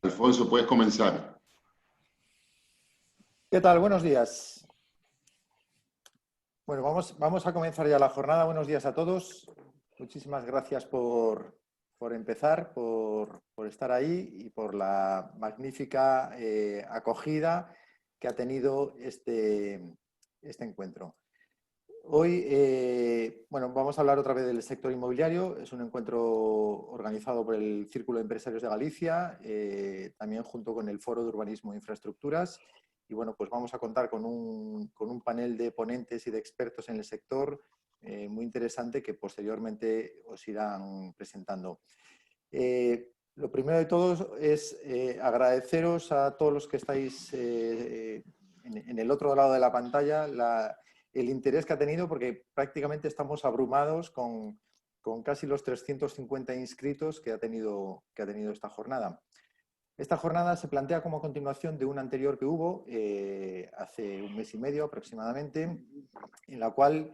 Alfonso, puedes comenzar. ¿Qué tal? Buenos días. Bueno, vamos a comenzar ya la jornada. Buenos días a todos. Muchísimas gracias por empezar, por estar ahí y por la magnífica acogida que ha tenido este encuentro. Hoy, bueno, vamos a hablar otra vez del sector inmobiliario. Es un encuentro organizado por el Círculo de Empresarios de Galicia, también junto con el Foro de Urbanismo e Infraestructuras. Y bueno, pues vamos a contar con un panel de ponentes y de expertos en el sector muy interesante que posteriormente os irán presentando. Lo primero de todo es agradeceros a todos los que estáis en el otro lado de la pantalla el interés que ha tenido, porque prácticamente estamos abrumados con casi los 350 inscritos que ha tenido esta jornada. Esta jornada se plantea como continuación de una anterior que hubo hace un mes y medio aproximadamente, en la cual,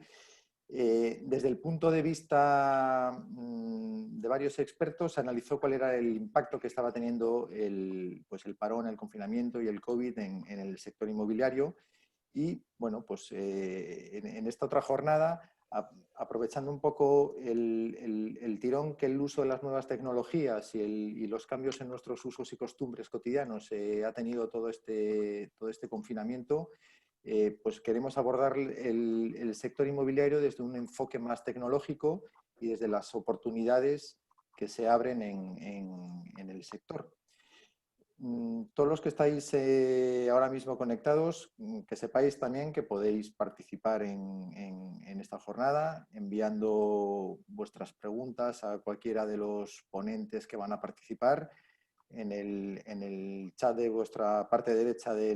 desde el punto de vista de varios expertos, se analizó cuál era el impacto que estaba teniendo el parón, el confinamiento y el COVID en el sector inmobiliario. Y bueno, pues en esta otra jornada, aprovechando un poco el tirón que el uso de las nuevas tecnologías y los cambios en nuestros usos y costumbres cotidianos ha tenido todo este confinamiento, pues queremos abordar el sector inmobiliario desde un enfoque más tecnológico y desde las oportunidades que se abren en el sector. Todos los que estáis ahora mismo conectados, que sepáis también que podéis participar en esta jornada enviando vuestras preguntas a cualquiera de los ponentes que van a participar en el chat de vuestra parte derecha de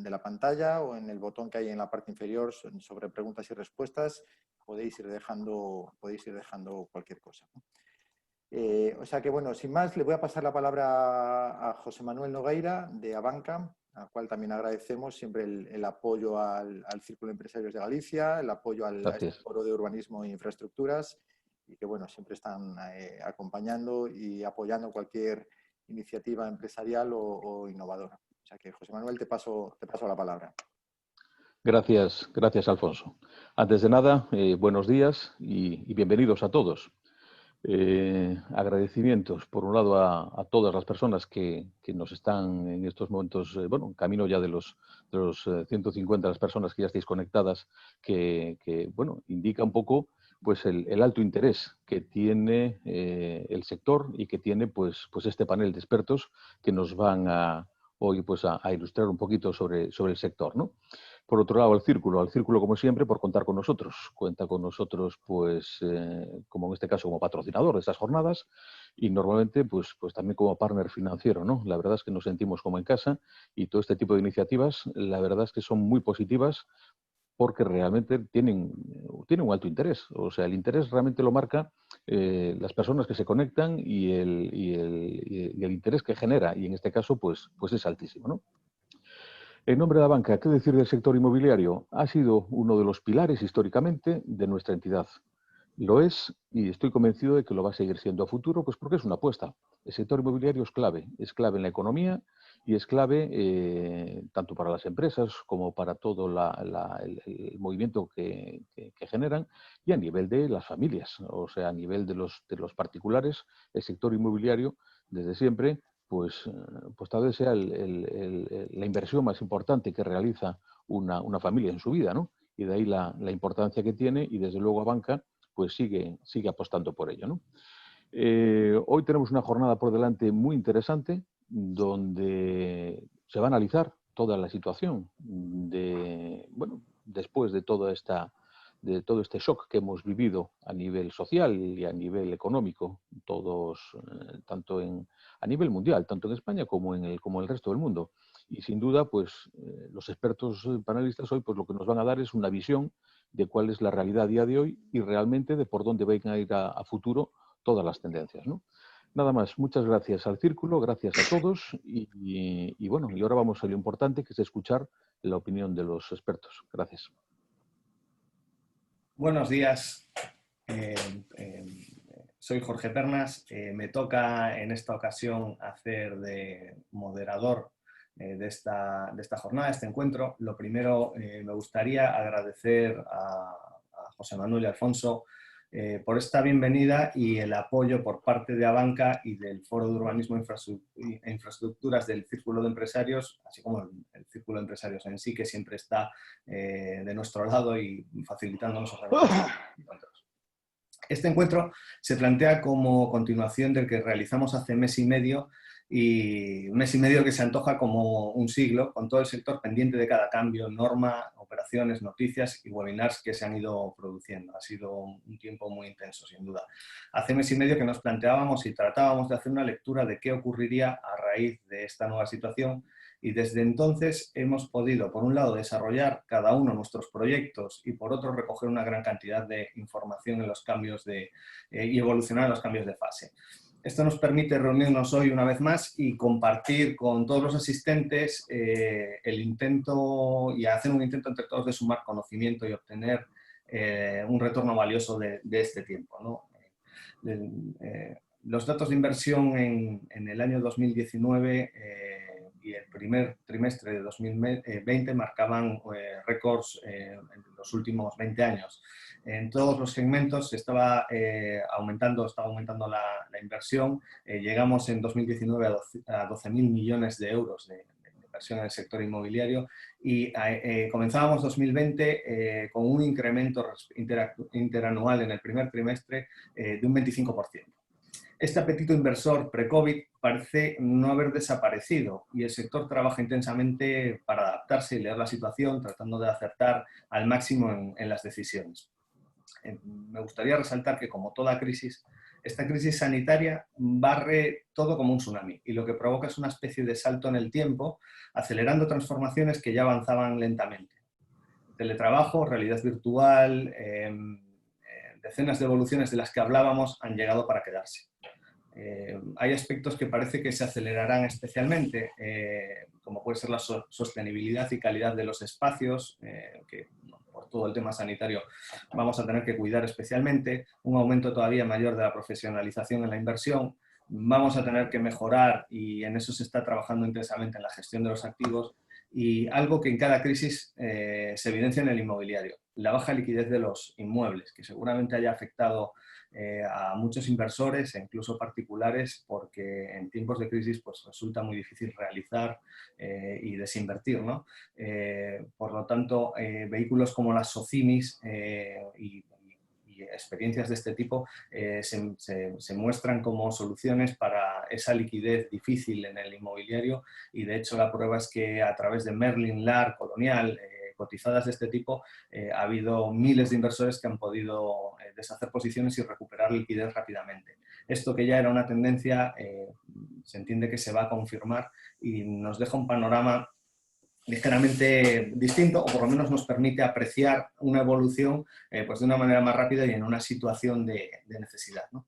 la pantalla, o en el botón que hay en la parte inferior sobre preguntas y respuestas. Podéis ir dejando cualquier cosa, ¿no? O sea que, bueno, sin más, le voy a pasar la palabra a José Manuel Nogueira, de Abanca, al cual también agradecemos siempre el apoyo al Círculo de Empresarios de Galicia, el apoyo al Foro de Urbanismo e Infraestructuras, y que, bueno, siempre están acompañando y apoyando cualquier iniciativa empresarial o innovadora. O sea que, José Manuel, te paso la palabra. Gracias, Alfonso. Antes de nada, buenos días y bienvenidos a todos. Agradecimientos, por un lado, a todas las personas que nos están en estos momentos, bueno, camino ya de los 150 las personas que ya estáis conectadas, que bueno, indica un poco pues el alto interés que tiene el sector y que tiene pues este panel de expertos que nos van hoy pues a ilustrar un poquito sobre el sector, ¿no? Por otro lado, al círculo como siempre, por contar con nosotros. Cuenta con nosotros, pues, como en este caso, como patrocinador de estas jornadas y normalmente, pues también como partner financiero, ¿no? La verdad es que nos sentimos como en casa y todo este tipo de iniciativas, la verdad es que son muy positivas porque realmente tienen un alto interés. O sea, el interés realmente lo marca las personas que se conectan y el interés que genera. Y en este caso, pues es altísimo, ¿no? En nombre de la banca, ¿qué decir del sector inmobiliario? Ha sido uno de los pilares históricamente de nuestra entidad. Lo es y estoy convencido de que lo va a seguir siendo a futuro, pues porque es una apuesta. El sector inmobiliario es clave en la economía y es clave tanto para las empresas como para todo el movimiento que generan y a nivel de las familias, o sea, a nivel de los particulares, el sector inmobiliario desde siempre pues tal vez sea la inversión más importante que realiza una familia en su vida, ¿no? Y de ahí la importancia que tiene y desde luego a banca pues sigue apostando por ello, ¿no? Hoy tenemos una jornada por delante muy interesante donde se va a analizar toda la situación después de todo este shock que hemos vivido a nivel social y a nivel económico, todos, a nivel mundial, tanto en España como en el resto del mundo. Y sin duda, pues los expertos panelistas hoy pues lo que nos van a dar es una visión de cuál es la realidad a día de hoy y realmente de por dónde van a ir a futuro todas las tendencias, ¿no? Nada más, muchas gracias al Círculo, gracias a todos y bueno, y ahora vamos a lo importante que es escuchar la opinión de los expertos. Gracias. Buenos días, soy Jorge Pernas, me toca en esta ocasión hacer de moderador de esta jornada, de este encuentro. Lo primero, me gustaría agradecer a José Manuel y Alfonso por esta bienvenida y el apoyo por parte de Abanca y del Foro de Urbanismo e Infraestructuras del Círculo de Empresarios, así como el Círculo de Empresarios en sí, que siempre está de nuestro lado y facilitándonos los encuentros. Este encuentro se plantea como continuación del que realizamos hace mes y medio, y un mes y medio que se antoja como un siglo, con todo el sector pendiente de cada cambio, norma, operaciones, noticias y webinars que se han ido produciendo. Ha sido un tiempo muy intenso, sin duda. Hace mes y medio que nos planteábamos y tratábamos de hacer una lectura de qué ocurriría a raíz de esta nueva situación, y desde entonces hemos podido, por un lado, desarrollar cada uno nuestros proyectos y por otro, recoger una gran cantidad de información en los cambios y evolucionar en los cambios de fase. Esto nos permite reunirnos hoy una vez más y compartir con todos los asistentes el intento y hacer un intento entre todos de sumar conocimiento y obtener un retorno valioso de este tiempo, ¿no? Los datos de inversión en el año 2019 y el primer trimestre de 2020 marcaban récords en los últimos 20 años. En todos los segmentos estaba aumentando la inversión. Llegamos en 2019 a 12.000 millones de euros de inversión en el sector inmobiliario y comenzábamos 2020 con un incremento interanual en el primer trimestre de un 25%. Este apetito inversor pre-COVID parece no haber desaparecido y el sector trabaja intensamente para adaptarse y leer la situación, tratando de acertar al máximo en las decisiones. Me gustaría resaltar que, como toda crisis, esta crisis sanitaria barre todo como un tsunami y lo que provoca es una especie de salto en el tiempo, acelerando transformaciones que ya avanzaban lentamente. Teletrabajo, realidad virtual, decenas de evoluciones de las que hablábamos han llegado para quedarse. Hay aspectos que parece que se acelerarán especialmente, como puede ser la sostenibilidad y calidad de los espacios, que por todo el tema sanitario vamos a tener que cuidar especialmente, un aumento todavía mayor de la profesionalización en la inversión, vamos a tener que mejorar, y en eso se está trabajando intensamente, en la gestión de los activos, y algo que en cada crisis se evidencia en el inmobiliario, la baja liquidez de los inmuebles, que seguramente haya afectado a muchos inversores e incluso particulares, porque en tiempos de crisis pues, resulta muy difícil realizar y desinvertir, ¿no? Por lo tanto, vehículos como las SOCIMIs y experiencias de este tipo se muestran como soluciones para esa liquidez difícil en el inmobiliario, y de hecho la prueba es que a través de Merlin, LAR, Colonial, cotizadas de este tipo, ha habido miles de inversores que han podido deshacer posiciones y recuperar liquidez rápidamente. Esto, que ya era una tendencia, se entiende que se va a confirmar y nos deja un panorama ligeramente distinto, o por lo menos nos permite apreciar una evolución pues de una manera más rápida y en una situación de necesidad, ¿no?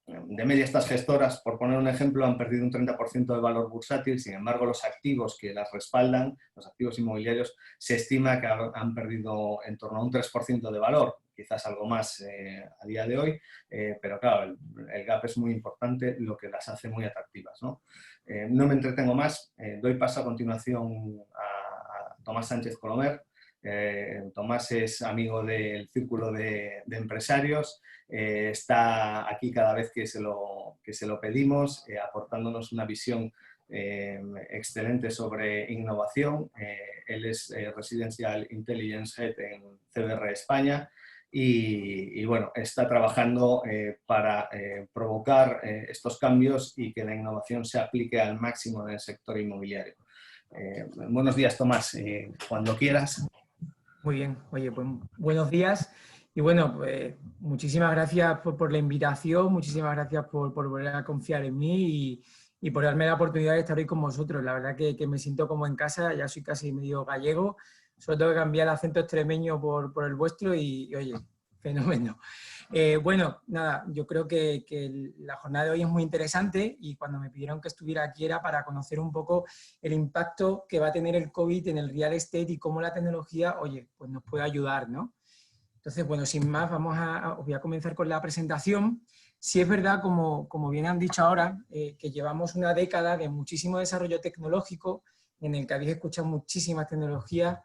de media estas gestoras, por poner un ejemplo, han perdido un 30% de valor bursátil. Sin embargo, los activos que las respaldan, los activos inmobiliarios, se estima que han perdido en torno a un 3% de valor, quizás algo más a día de hoy, pero claro, el gap es muy importante, lo que las hace muy atractivas, ¿no? No me entretengo más, doy paso a continuación a Tomás Sánchez Colomer. Tomás es amigo del Círculo de Empresarios, está aquí cada vez que se lo pedimos, aportándonos una visión excelente sobre innovación. Él es Residential Intelligence Head en CBRE España y bueno, está trabajando para provocar estos cambios y que la innovación se aplique al máximo en el sector inmobiliario. Buenos días, Tomás, cuando quieras. Muy bien, oye, pues buenos días y bueno, pues muchísimas gracias por la invitación, muchísimas gracias por volver a confiar en mí y por darme la oportunidad de estar hoy con vosotros. La verdad que me siento como en casa, ya soy casi medio gallego, solo tengo que cambiar el acento extremeño por el vuestro y oye, fenómeno. Bueno, nada, yo creo que la jornada de hoy es muy interesante y cuando me pidieron que estuviera aquí era para conocer un poco el impacto que va a tener el COVID en el real estate y cómo la tecnología, oye, pues nos puede ayudar, ¿no? Entonces, bueno, sin más, os voy a comenzar con la presentación. Sí es verdad, como bien han dicho ahora, que llevamos una década de muchísimo desarrollo tecnológico en el que habéis escuchado muchísimas tecnologías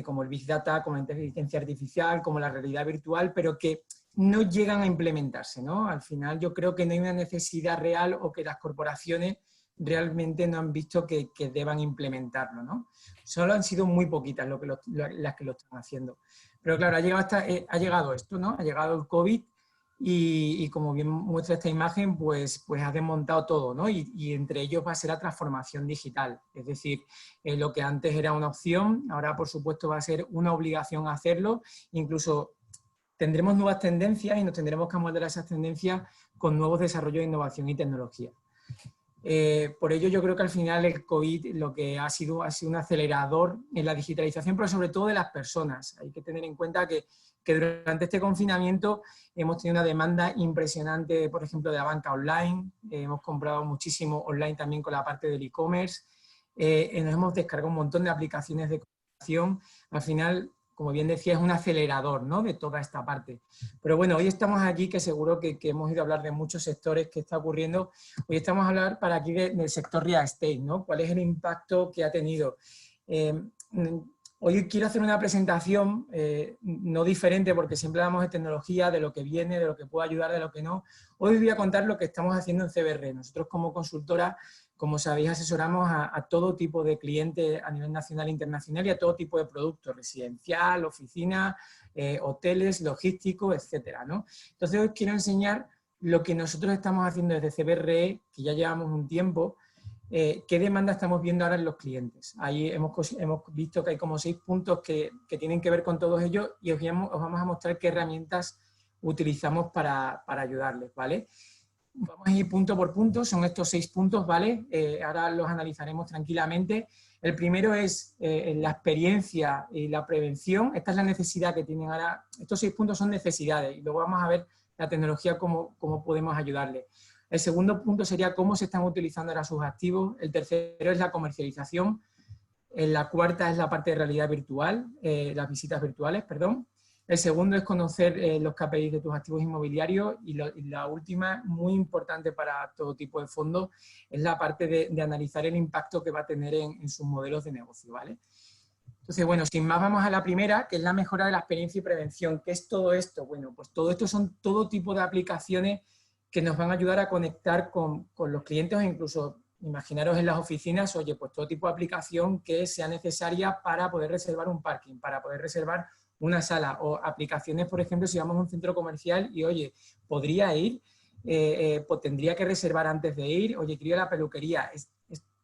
como el Big Data, como la inteligencia artificial, como la realidad virtual, pero que no llegan a implementarse, ¿no? Al final yo creo que no hay una necesidad real o que las corporaciones realmente no han visto que deban implementarlo, ¿no? Solo han sido muy poquitas las que lo están haciendo. Pero claro, ha llegado esto, ¿no? Ha llegado el COVID y como bien muestra esta imagen, pues ha desmontado todo, ¿no? Y entre ellos va a ser la transformación digital. Es decir, lo que antes era una opción, ahora por supuesto va a ser una obligación hacerlo, incluso tendremos nuevas tendencias y nos tendremos que amoldar a esas tendencias con nuevos desarrollos de innovación y tecnología. Por ello yo creo que al final el COVID lo que ha sido un acelerador en la digitalización, pero sobre todo de las personas. Hay que tener en cuenta que durante este confinamiento hemos tenido una demanda impresionante, por ejemplo, de la banca online. Hemos comprado muchísimo online también con la parte del e-commerce. Nos hemos descargado un montón de aplicaciones de comunicación. Al final, como bien decía, es un acelerador, ¿no?, de toda esta parte. Pero bueno, hoy estamos aquí, que seguro que hemos ido a hablar de muchos sectores que está ocurriendo. Hoy estamos a hablar para aquí del sector real estate, ¿no? ¿Cuál es el impacto que ha tenido? Hoy quiero hacer una presentación no diferente, porque siempre hablamos de tecnología, de lo que viene, de lo que puede ayudar, de lo que no. Hoy os voy a contar lo que estamos haciendo en CBRE. Nosotros como consultora, como sabéis, asesoramos a todo tipo de clientes a nivel nacional e internacional y a todo tipo de productos, residencial, oficina, hoteles, logísticos, etcétera, ¿no? Entonces hoy quiero enseñar lo que nosotros estamos haciendo desde CBRE, que ya llevamos un tiempo, qué demanda estamos viendo ahora en los clientes. Ahí hemos visto que hay como 6 puntos que tienen que ver con todos ellos y os vamos a mostrar qué herramientas utilizamos para ayudarles, ¿vale? Vamos a ir punto por punto, son estos 6 puntos, ¿vale? Ahora los analizaremos tranquilamente. El primero es la experiencia y la prevención. Esta es la necesidad que tienen ahora. Estos 6 puntos son necesidades y luego vamos a ver la tecnología, cómo podemos ayudarle. El segundo punto sería cómo se están utilizando ahora sus activos. El tercero es la comercialización. La cuarta es la parte de realidad virtual, las visitas virtuales, perdón. El segundo es conocer los KPIs de tus activos inmobiliarios y la última, muy importante para todo tipo de fondos, es la parte de analizar el impacto que va a tener en sus modelos de negocio, ¿vale? Entonces, bueno, sin más vamos a la primera, que es la mejora de la experiencia y prevención. ¿Qué es todo esto? Bueno, pues todo esto son todo tipo de aplicaciones que nos van a ayudar a conectar con los clientes o incluso, imaginaros en las oficinas, oye, pues todo tipo de aplicación que sea necesaria para poder reservar un parking, para poder reservar una sala, o aplicaciones, por ejemplo, si vamos a un centro comercial y, oye, podría ir, pues tendría que reservar antes de ir, oye, quiero ir a la peluquería. Es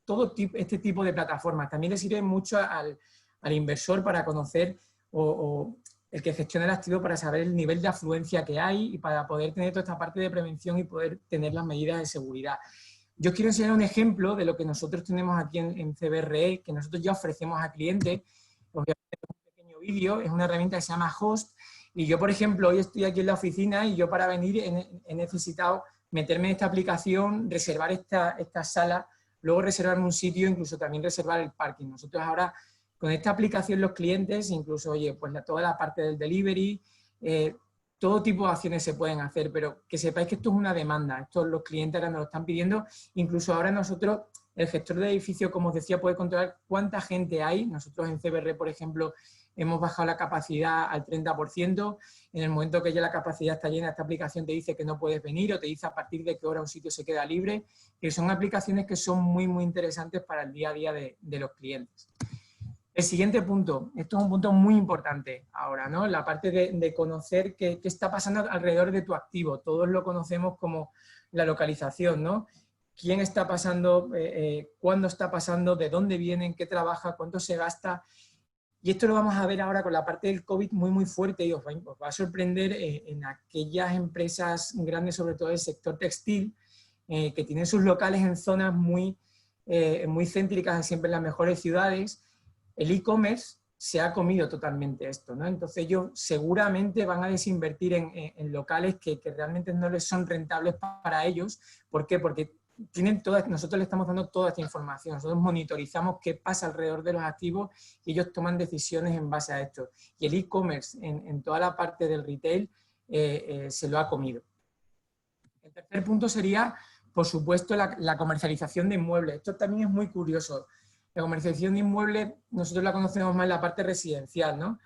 todo este tipo de plataformas. También le sirve mucho al inversor para conocer o el que gestiona el activo para saber el nivel de afluencia que hay y para poder tener toda esta parte de prevención y poder tener las medidas de seguridad. Yo quiero enseñar un ejemplo de lo que nosotros tenemos aquí en CBRE, que nosotros ya ofrecemos a clientes. Os voy a hacer un pequeño vídeo, es una herramienta que se llama Host, y yo, por ejemplo, hoy estoy aquí en la oficina y yo para venir he necesitado meterme en esta aplicación, reservar esta sala, luego reservarme un sitio, incluso también reservar el parking. Nosotros ahora, con esta aplicación, los clientes, incluso, oye, pues toda la parte del delivery, todo tipo de acciones se pueden hacer, pero que sepáis que esto es una demanda. Esto los clientes ahora nos lo están pidiendo. Incluso ahora nosotros, el gestor de edificio, como os decía, puede controlar cuánta gente hay. Nosotros en CBR, por ejemplo, hemos bajado la capacidad al 30%. En el momento que ya la capacidad está llena, esta aplicación te dice que no puedes venir o te dice a partir de qué hora un sitio se queda libre. Que son aplicaciones que son muy, muy interesantes para el día a día de los clientes. El siguiente punto, esto es un punto muy importante ahora, ¿no? La parte de conocer qué está pasando alrededor de tu activo. Todos lo conocemos como la localización, ¿no? ¿Quién está pasando? ¿Cuándo está pasando? ¿De dónde vienen? ¿Qué trabaja? ¿Cuánto se gasta? Y esto lo vamos a ver ahora con la parte del COVID muy, muy fuerte y os va a sorprender en aquellas empresas grandes, sobre todo del sector textil, que tienen sus locales en zonas muy céntricas, siempre en las mejores ciudades. El e-commerce se ha comido totalmente esto, ¿no? Entonces ellos seguramente van a desinvertir en locales que realmente no les son rentables para ellos. ¿Por qué? Porque nosotros le estamos dando toda esta información, nosotros monitorizamos qué pasa alrededor de los activos y ellos toman decisiones en base a esto. Y el e-commerce en toda la parte del retail se lo ha comido. El tercer punto sería, por supuesto, la comercialización de inmuebles. Esto también es muy curioso. La comercialización de inmuebles, nosotros la conocemos más en la parte residencial, ¿no?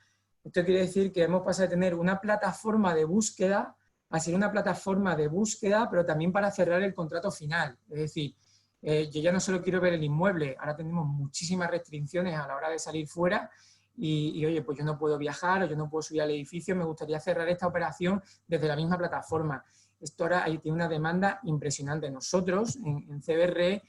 Esto quiere decir que hemos pasado de tener una plataforma de búsqueda a ser una plataforma de búsqueda, pero también para cerrar el contrato final. Es decir, yo ya no solo quiero ver el inmueble, ahora tenemos muchísimas restricciones a la hora de salir fuera y oye, pues yo no puedo viajar o yo no puedo subir al edificio, me gustaría cerrar esta operación desde la misma plataforma. Esto ahora tiene una demanda impresionante. Nosotros, en CBR,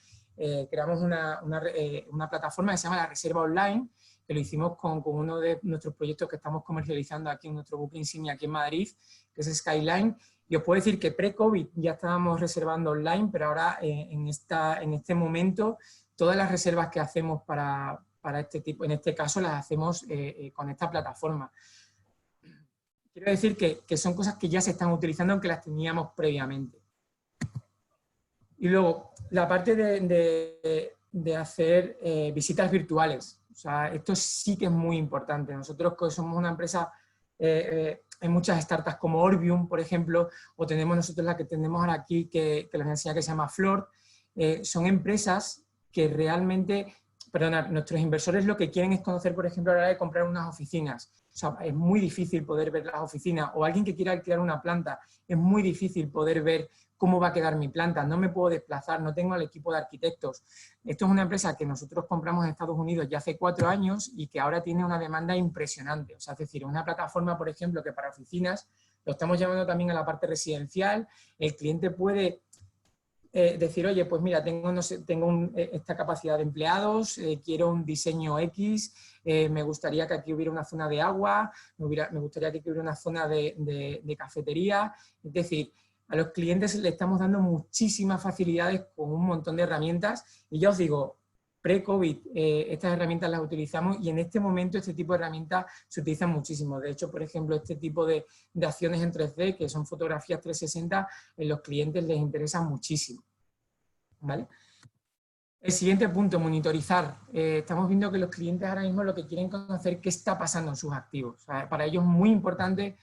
creamos una plataforma que se llama la Reserva Online, que lo hicimos con uno de nuestros proyectos que estamos comercializando aquí en nuestro buque insignia aquí en Madrid, que es Skyline. Y os puedo decir que pre-COVID ya estábamos reservando online, pero ahora en este momento todas las reservas que hacemos para este tipo, en este caso las hacemos con esta plataforma. Quiero decir que son cosas que ya se están utilizando aunque las teníamos previamente. Y luego, la parte de hacer visitas virtuales. O sea, esto sí que es muy importante. Nosotros que somos una empresa, hay muchas startups como Orbium, por ejemplo, o tenemos nosotros la que tenemos ahora aquí, que les enseña, que se llama Flor. Son empresas que realmente, perdona, nuestros inversores lo que quieren es conocer, por ejemplo, a la hora de comprar unas oficinas. O sea, es muy difícil poder ver las oficinas. O alguien que quiera alquilar una planta, es muy difícil poder ver cómo va a quedar mi planta, no me puedo desplazar, no tengo al equipo de arquitectos. Esto es una empresa que nosotros compramos en Estados Unidos ya hace 4 años y que ahora tiene una demanda impresionante. O sea, es decir, una plataforma, por ejemplo, que para oficinas, lo estamos llevando también a la parte residencial, el cliente puede decir, oye, pues mira, tengo esta capacidad de empleados, quiero un diseño X, me gustaría que aquí hubiera una zona de agua, me gustaría que aquí hubiera una zona de cafetería, es decir, a los clientes le estamos dando muchísimas facilidades con un montón de herramientas y ya os digo, pre-COVID estas herramientas las utilizamos y en este momento este tipo de herramientas se utilizan muchísimo. De hecho, por ejemplo, este tipo de acciones en 3D, que son fotografías 360, en los clientes les interesan muchísimo. ¿Vale? El siguiente punto, monitorizar. Estamos viendo que los clientes ahora mismo lo que quieren conocer es qué está pasando en sus activos. O sea, para ellos es muy importante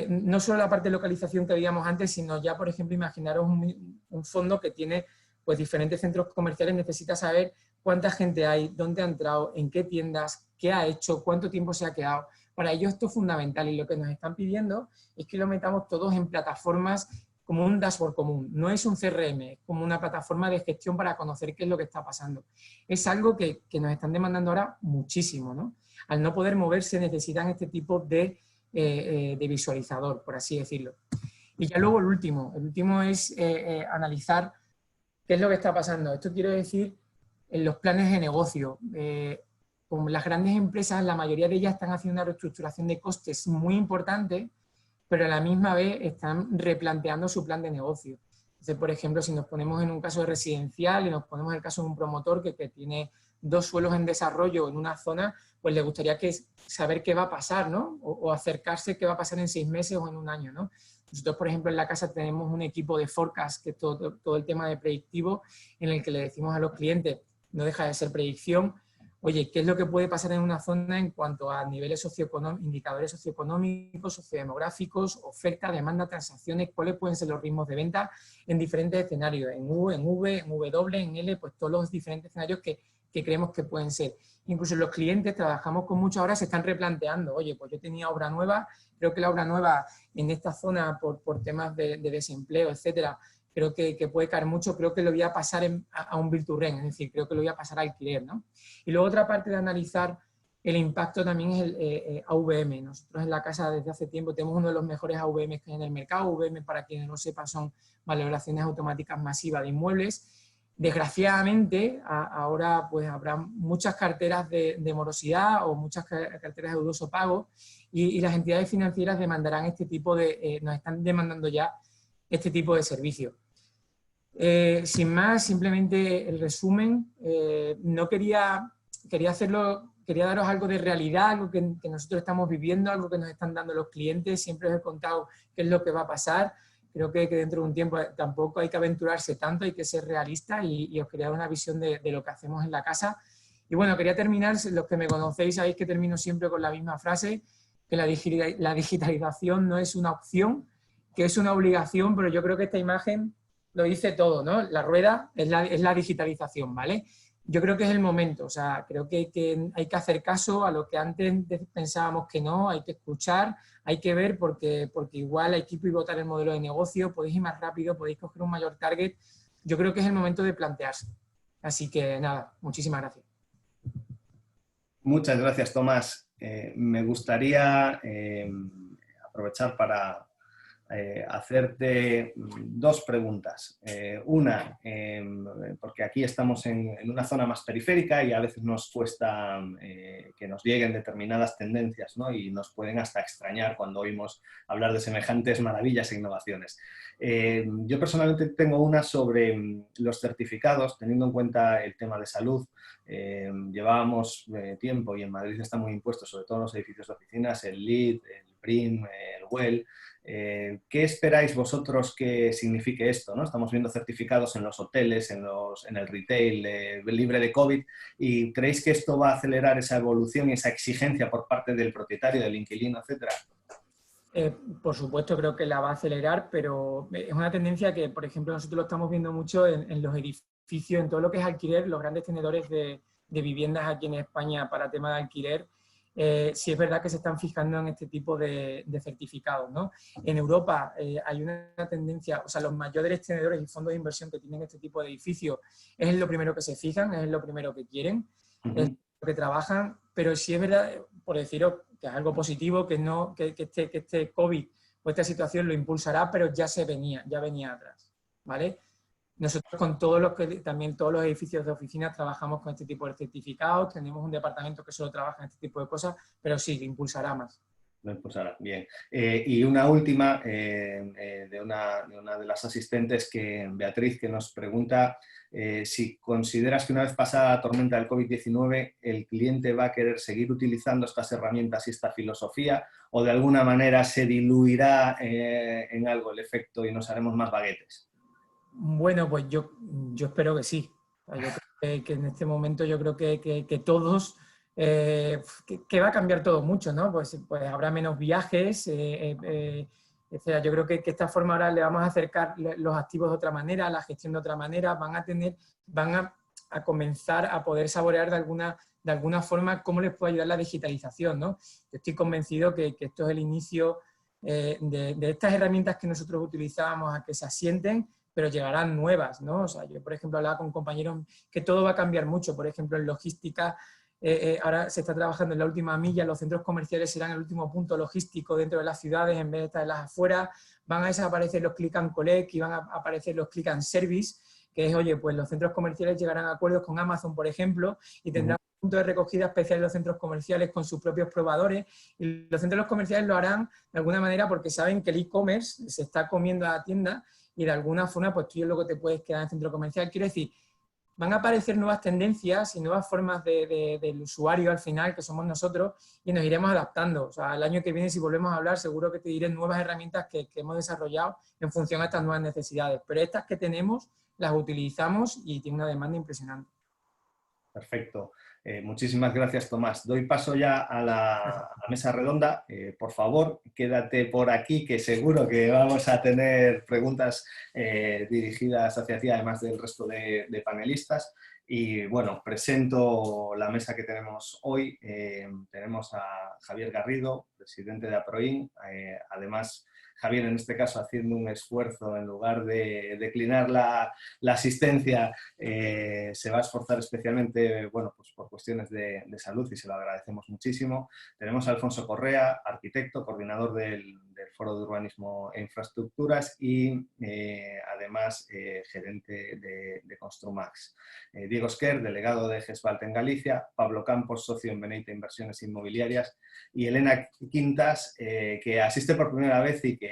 no solo la parte de localización que veíamos antes, sino ya, por ejemplo, imaginaros un fondo que tiene pues, diferentes centros comerciales, necesita saber cuánta gente hay, dónde ha entrado, en qué tiendas, qué ha hecho, cuánto tiempo se ha quedado. Para ellos esto es fundamental y lo que nos están pidiendo es que lo metamos todos en plataformas como un dashboard común. No es un CRM, es como una plataforma de gestión para conocer qué es lo que está pasando. Es algo que nos están demandando ahora muchísimo, ¿no? Al no poder moverse necesitan este tipo de visualizador, por así decirlo. Y ya luego el último es analizar qué es lo que está pasando. Esto quiero decir en los planes de negocio. Como las grandes empresas, la mayoría de ellas están haciendo una reestructuración de costes muy importante, pero a la misma vez están replanteando su plan de negocio. Entonces, por ejemplo, si nos ponemos en un caso residencial y nos ponemos en el caso de un promotor que tiene 2 suelos en desarrollo en una zona, pues le gustaría saber qué va a pasar, ¿no? O acercarse qué va a pasar en 6 meses o en un año, ¿no? Nosotros, por ejemplo, en la casa tenemos un equipo de forecast, que es todo el tema de predictivo, en el que le decimos a los clientes, no deja de ser predicción, oye, ¿qué es lo que puede pasar en una zona en cuanto a niveles socioeconómicos, indicadores socioeconómicos, sociodemográficos, oferta, demanda, transacciones, cuáles pueden ser los ritmos de venta en diferentes escenarios, en U, en V, en W, en L, pues todos los diferentes escenarios que creemos que pueden ser. Incluso los clientes, trabajamos con muchos ahora, se están replanteando, oye, pues yo tenía obra nueva, creo que la obra nueva en esta zona por temas de desempleo, etcétera, creo que puede caer mucho, creo que lo voy a pasar a un build to rent, es decir, creo que lo voy a pasar a alquiler, ¿no? Y luego otra parte de analizar el impacto también es el AVM. Nosotros en la casa desde hace tiempo tenemos uno de los mejores AVM que hay en el mercado. AVM, para quienes no sepan, son valoraciones automáticas masivas de inmuebles. Desgraciadamente, ahora pues habrá muchas carteras de morosidad o muchas carteras de dudoso pago y las entidades financieras demandarán este tipo nos están demandando ya este tipo de servicio. Sin más, simplemente el resumen. No quería daros algo de realidad, algo que nosotros estamos viviendo, algo que nos están dando los clientes. Siempre os he contado qué es lo que va a pasar. Creo que dentro de un tiempo tampoco hay que aventurarse tanto, hay que ser realista y os quería dar una visión de lo que hacemos en la casa. Y bueno, quería terminar, los que me conocéis sabéis que termino siempre con la misma frase, que la digitalización no es una opción, que es una obligación, pero yo creo que esta imagen lo dice todo, ¿no? La rueda es la digitalización, ¿vale? Yo creo que es el momento, o sea, creo que hay que hacer caso a lo que antes pensábamos que no, hay que escuchar, hay que ver porque igual hay que pivotar el modelo de negocio, podéis ir más rápido, podéis coger un mayor target. Yo creo que es el momento de plantearse. Así que nada, muchísimas gracias. Muchas gracias, Tomás. Me gustaría aprovechar para hacerte dos preguntas. Una, porque aquí estamos en una zona más periférica y a veces nos cuesta que nos lleguen determinadas tendencias, ¿no? Y nos pueden hasta extrañar cuando oímos hablar de semejantes maravillas e innovaciones. Yo personalmente tengo una sobre los certificados, teniendo en cuenta el tema de salud. Llevábamos tiempo, y en Madrid está muy impuesto, sobre todo en los edificios de oficinas, el LEED, el BREEAM, el WELL. ¿Qué esperáis vosotros que signifique esto, ¿no? Estamos viendo certificados en los hoteles, en el retail libre de COVID, y ¿creéis que esto va a acelerar esa evolución y esa exigencia por parte del propietario, del inquilino, etcétera? Por supuesto, creo que la va a acelerar, pero es una tendencia que, por ejemplo, nosotros lo estamos viendo mucho en los edificios, en todo lo que es alquiler, los grandes tenedores de viviendas aquí en España para tema de alquiler. Sí es verdad que se están fijando en este tipo de certificados, ¿no? En Europa hay una tendencia, o sea, los mayores tenedores y fondos de inversión que tienen este tipo de edificios es lo primero que se fijan, es lo primero que quieren, es lo que trabajan, pero sí es verdad, por deciros que es algo positivo, que este COVID o esta situación lo impulsará, pero ya venía atrás, ¿vale? Nosotros con también todos los edificios de oficinas trabajamos con este tipo de certificados, tenemos un departamento que solo trabaja en este tipo de cosas, pero sí, lo impulsará más. Lo impulsará, bien. Y una última de una de las asistentes, Beatriz, que nos pregunta si consideras que una vez pasada la tormenta del COVID-19 el cliente va a querer seguir utilizando estas herramientas y esta filosofía, o de alguna manera se diluirá en algo el efecto y nos haremos más baguetes. Bueno, pues yo espero que sí. Yo creo que en este momento yo creo que todos, que va a cambiar todo mucho, ¿no? Pues habrá menos viajes, etcétera. Yo creo que esta forma ahora le vamos a acercar los activos de otra manera, la gestión de otra manera, van a comenzar a poder saborear de alguna forma cómo les puede ayudar la digitalización, ¿no? Yo estoy convencido que esto es el inicio de estas herramientas que nosotros utilizábamos a que se asienten, pero llegarán nuevas, ¿no? O sea, yo, por ejemplo, hablaba con compañeros que todo va a cambiar mucho. Por ejemplo, en logística, ahora se está trabajando en la última milla, los centros comerciales serán el último punto logístico dentro de las ciudades en vez de estar en las afueras. Van a desaparecer los click and collect y van a aparecer los click and service, que es, oye, pues los centros comerciales llegarán a acuerdos con Amazon, por ejemplo, y tendrán un punto de recogida especial en los centros comerciales con sus propios probadores, y los centros comerciales lo harán de alguna manera porque saben que el e-commerce se está comiendo a la tienda y de alguna forma pues tú luego te puedes quedar en el centro comercial. Quiero decir, van a aparecer nuevas tendencias y nuevas formas del usuario al final, que somos nosotros, y nos iremos adaptando. O sea, el año que viene, si volvemos a hablar, seguro que te diré nuevas herramientas que hemos desarrollado en función a estas nuevas necesidades. Pero estas que tenemos, las utilizamos y tiene una demanda impresionante. Perfecto. Muchísimas gracias, Tomás. Doy paso ya a la mesa redonda. Por favor, quédate por aquí, que seguro que vamos a tener preguntas dirigidas hacia ti, además del resto de panelistas. Y bueno, presento la mesa que tenemos hoy. Tenemos a Javier Garrido, presidente de APROIN. Además, Javier, en este caso, haciendo un esfuerzo, en lugar de declinar la asistencia, se va a esforzar especialmente, bueno, pues por cuestiones de salud, y se lo agradecemos muchísimo. Tenemos a Alfonso Correa, arquitecto, coordinador del Foro de Urbanismo e Infraestructuras y además gerente de Construmax. Diego Esquer, delegado de GESBALT en Galicia, Pablo Campos, socio en Beneita Inversiones Inmobiliarias, y Elena Quintas, que asiste por primera vez y que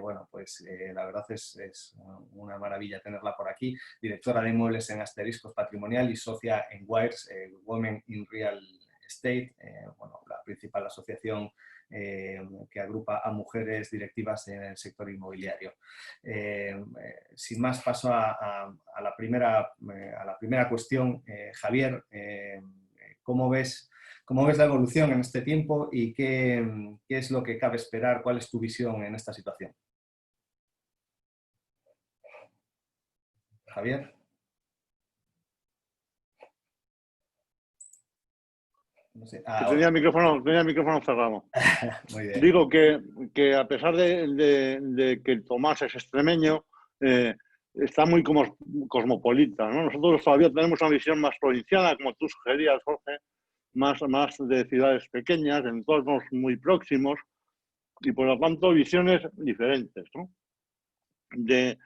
bueno, pues la verdad es una maravilla tenerla por aquí, directora de inmuebles en Asteriscos Patrimonial y socia en WIRES, Women in Real Estate, bueno, la principal asociación que agrupa a mujeres directivas en el sector inmobiliario. Sin más, paso a la primera cuestión. Javier, ¿cómo ves la evolución en este tiempo y qué es lo que cabe esperar? ¿Cuál es tu visión en esta situación? Javier. No sé. Tenía el micrófono cerrado. Muy bien. Digo que a pesar de que Tomás es extremeño, está muy cosmopolita, ¿no? Nosotros todavía tenemos una visión más provinciana, como tú sugerías, Jorge, más de ciudades pequeñas, entornos muy próximos y por lo tanto visiones diferentes, ¿no? De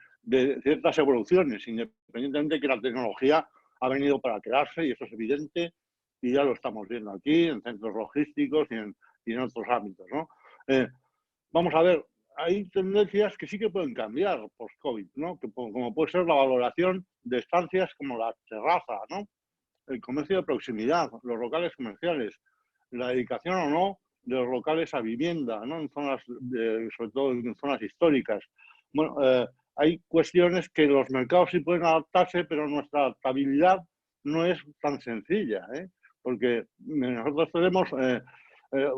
ciertas evoluciones, independientemente de que la tecnología ha venido para quedarse, y eso es evidente, y ya lo estamos viendo aquí, en centros logísticos y en otros ámbitos, ¿no? Vamos a ver, hay tendencias que sí que pueden cambiar post-COVID, ¿no? Como puede ser la valoración de estancias como la terraza, ¿no? El comercio de proximidad, los locales comerciales, la dedicación o no de los locales a vivienda, ¿no? En zonas, sobre todo en zonas históricas. Bueno, hay cuestiones que los mercados sí pueden adaptarse, pero nuestra adaptabilidad no es tan sencilla, ¿eh? Porque nosotros tenemos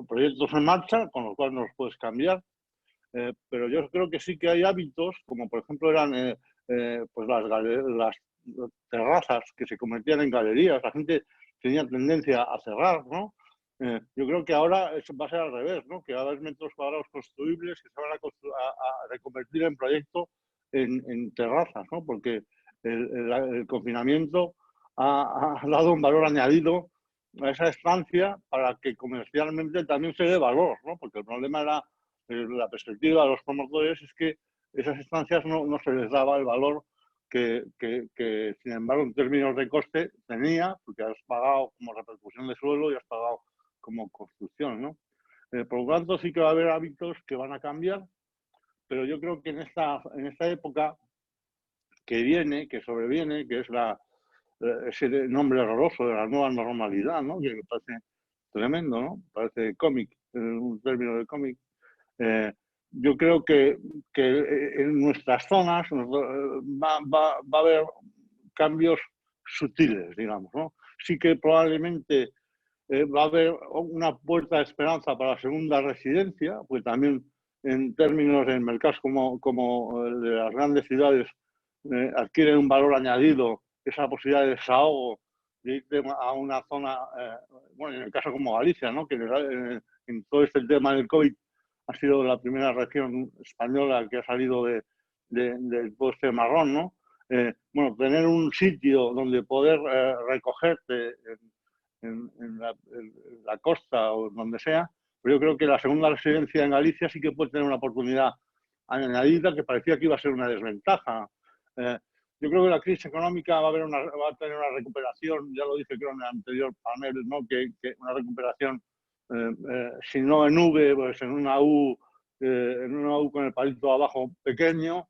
proyectos en marcha, con los cuales nos puedes cambiar, pero yo creo que sí que hay hábitos, como por ejemplo eran pues las terrazas que se convertían en galerías, la gente tenía tendencia a cerrar, ¿no? Yo creo que ahora eso va a ser al revés, ¿no? Que va a haber metros cuadrados construibles que se van a reconvertir en proyecto en terrazas, ¿no? Porque el confinamiento ha dado un valor añadido a esa estancia para que comercialmente también se dé valor, ¿no? Porque el problema era, la perspectiva de los promotores es que esas estancias no se les daba el valor que sin embargo en términos de coste tenía, porque has pagado como repercusión de suelo y has pagado como construcción, ¿no? Por lo tanto sí que va a haber hábitos que van a cambiar, pero yo creo que en esta época que sobreviene, que es ese nombre horroroso de la nueva normalidad, ¿no? Que me parece tremendo, ¿no? Parece cómic, un término de cómic. Yo creo que en nuestras zonas va a haber cambios sutiles, digamos, ¿no? Sí que probablemente va a haber una puerta de esperanza para la segunda residencia, pues también en términos en mercados como el de las grandes ciudades adquiere un valor añadido esa posibilidad de desahogo, de irte a una zona, bueno, en el caso como Galicia, ¿no? Que en todo este tema del COVID ha sido la primera región española que ha salido del poste marrón, ¿no? Bueno, tener un sitio donde poder recogerte en la costa o donde sea, pero yo creo que la segunda residencia en Galicia sí que puede tener una oportunidad añadida que parecía que iba a ser una desventaja. Yo creo que la crisis económica va a tener una recuperación, ya lo dije creo en el anterior panel, ¿no? que una recuperación, si no en V, pues en una U con el palito abajo pequeño.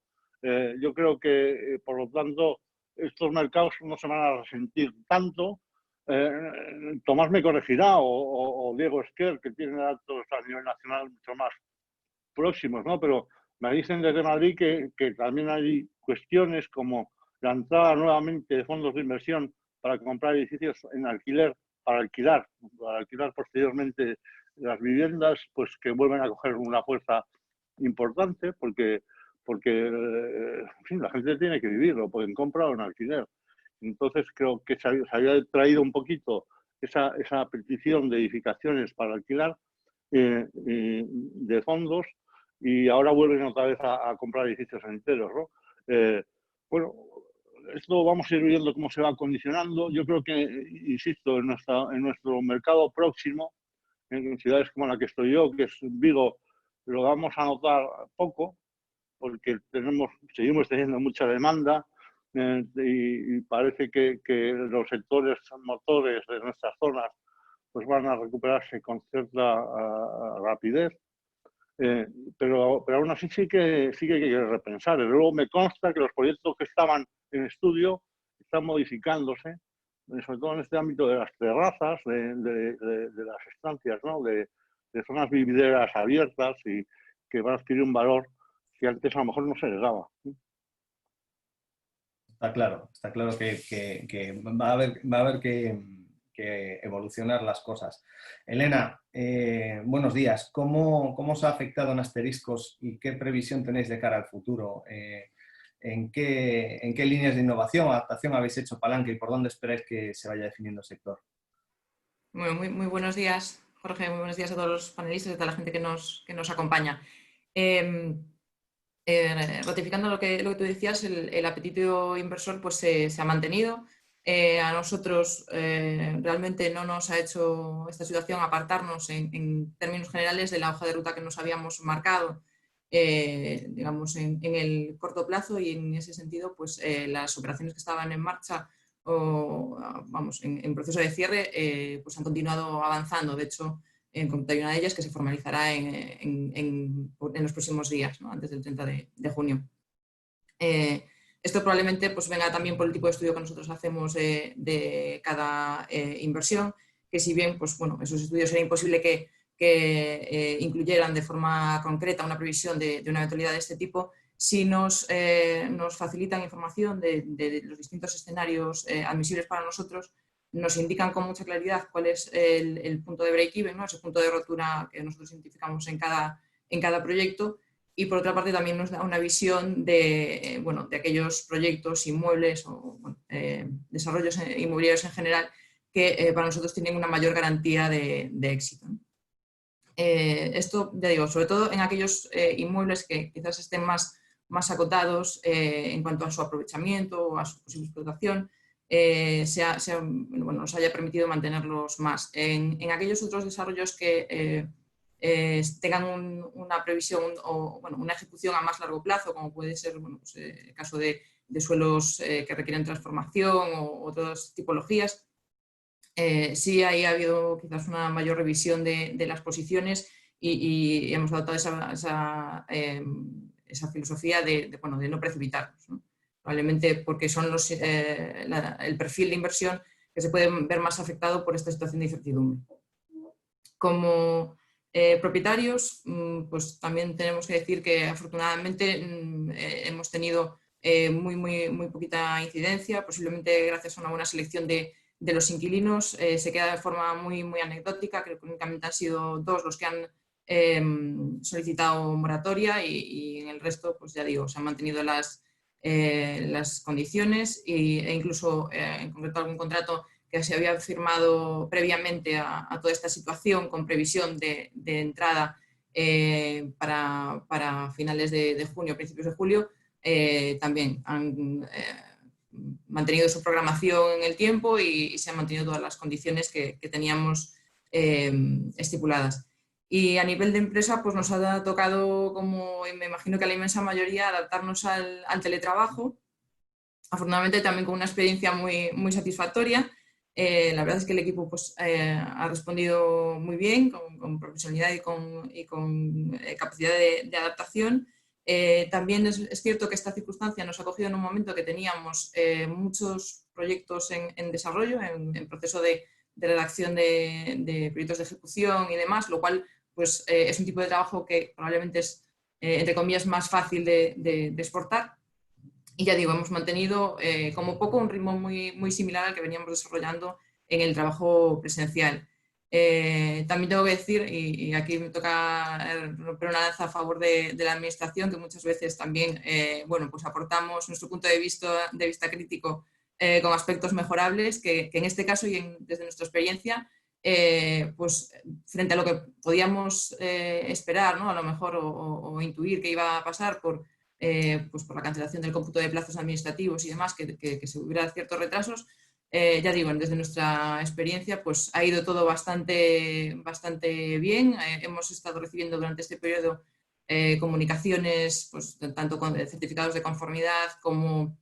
Yo creo que, por lo tanto, estos mercados no se van a resentir tanto. Tomás me corregirá, o Diego Esquer, que tiene datos a nivel nacional mucho más próximos, ¿no? Pero me dicen desde Madrid que también hay cuestiones como la entrada nuevamente de fondos de inversión para comprar edificios en alquiler, para alquilar posteriormente las viviendas, pues que vuelven a coger una fuerza importante porque en fin, la gente tiene que vivir, lo pueden comprar o en alquiler. Entonces creo que se había traído un poquito esa petición de edificaciones para alquilar de fondos, y ahora vuelven otra vez a comprar edificios enteros, ¿no? Bueno, esto vamos a ir viendo cómo se va condicionando. Yo creo que, insisto, en nuestro mercado próximo, en ciudades como la que estoy yo, que es Vigo, lo vamos a notar poco, porque seguimos teniendo mucha demanda, y parece que los sectores motores de nuestras zonas pues van a recuperarse con cierta rapidez. Pero aún así sí que hay que repensar. Y luego me consta que los proyectos que estaban en estudio están modificándose, sobre todo en este ámbito de las terrazas, de las estancias, ¿no? de zonas vivideras abiertas, y que van a adquirir un valor que antes a lo mejor no se les daba. Está claro que va a haber que evolucionar las cosas. Elena, buenos días. ¿Cómo os ha afectado en Asteriscos y qué previsión tenéis de cara al futuro? ¿En qué líneas de innovación, adaptación habéis hecho palanca y por dónde esperáis que se vaya definiendo el sector? Muy buenos días, Jorge. Muy buenos días a todos los panelistas y a toda la gente que nos acompaña. Ratificando lo que tú decías, el apetito inversor pues, se ha mantenido. A nosotros realmente no nos ha hecho esta situación apartarnos en términos generales de la hoja de ruta que nos habíamos marcado, digamos, en el corto plazo, y en ese sentido pues, las operaciones que estaban en marcha o vamos, en proceso de cierre pues han continuado avanzando. De hecho, hay una de ellas que se formalizará en los próximos días, ¿no? Antes del 30 de junio. Esto probablemente pues, venga también por el tipo de estudio que nosotros hacemos de cada inversión, que si bien pues, bueno, esos estudios era imposible que incluyeran de forma concreta una previsión de una eventualidad de este tipo, sí nos facilitan información de los distintos escenarios admisibles para nosotros, nos indican con mucha claridad cuál es el punto de break-even, ¿no? Ese punto de rotura que nosotros identificamos en cada proyecto, y por otra parte también nos da una visión de aquellos proyectos inmuebles o desarrollos inmobiliarios en general que para nosotros tienen una mayor garantía de éxito, ¿no? Esto, ya digo, sobre todo en aquellos inmuebles que quizás estén más acotados en cuanto a su aprovechamiento o a su posible explotación, nos haya permitido mantenerlos más. En aquellos otros desarrollos que tengan una previsión o una ejecución a más largo plazo, como puede ser el caso de suelos que requieren transformación o otras tipologías, sí ahí ha habido quizás una mayor revisión de las posiciones y hemos adoptado esa filosofía de no precipitarnos, ¿no? Probablemente porque son el perfil de inversión que se puede ver más afectado por esta situación de incertidumbre. Como propietarios, pues también tenemos que decir que afortunadamente hemos tenido muy poquita incidencia, posiblemente gracias a una buena selección de los inquilinos. Se queda de forma muy anecdótica, creo que únicamente han sido 2 los que han solicitado moratoria y en el resto, pues ya digo, se han mantenido las condiciones e incluso en concreto algún contrato que se había firmado previamente a toda esta situación con previsión de entrada para finales de junio, principios de julio, también han mantenido su programación en el tiempo y se han mantenido todas las condiciones que teníamos estipuladas. Y a nivel de empresa, pues nos ha tocado, como me imagino que a la inmensa mayoría, adaptarnos al teletrabajo. Afortunadamente también con una experiencia muy satisfactoria. La verdad es que el equipo pues, ha respondido muy bien, con profesionalidad y con capacidad de adaptación. También es cierto que esta circunstancia nos ha cogido en un momento que teníamos muchos proyectos en desarrollo, en proceso de redacción de proyectos de ejecución y demás, lo cual pues, es un tipo de trabajo que probablemente es, entre comillas, más fácil de exportar. Y ya digo, hemos mantenido como poco un ritmo muy similar al que veníamos desarrollando en el trabajo presencial. También tengo que decir, y aquí me toca romper una lanza a favor de la administración, que muchas veces también bueno, pues aportamos nuestro punto de vista crítico con aspectos mejorables, que en este caso y desde nuestra experiencia, pues frente a lo que podíamos esperar, ¿no? A lo mejor o intuir que iba a pasar pues por la cancelación del cómputo de plazos administrativos y demás, que se hubiera ciertos retrasos, ya digo, desde nuestra experiencia pues ha ido todo bastante bien. Hemos estado recibiendo durante este periodo comunicaciones, pues, tanto con certificados de conformidad como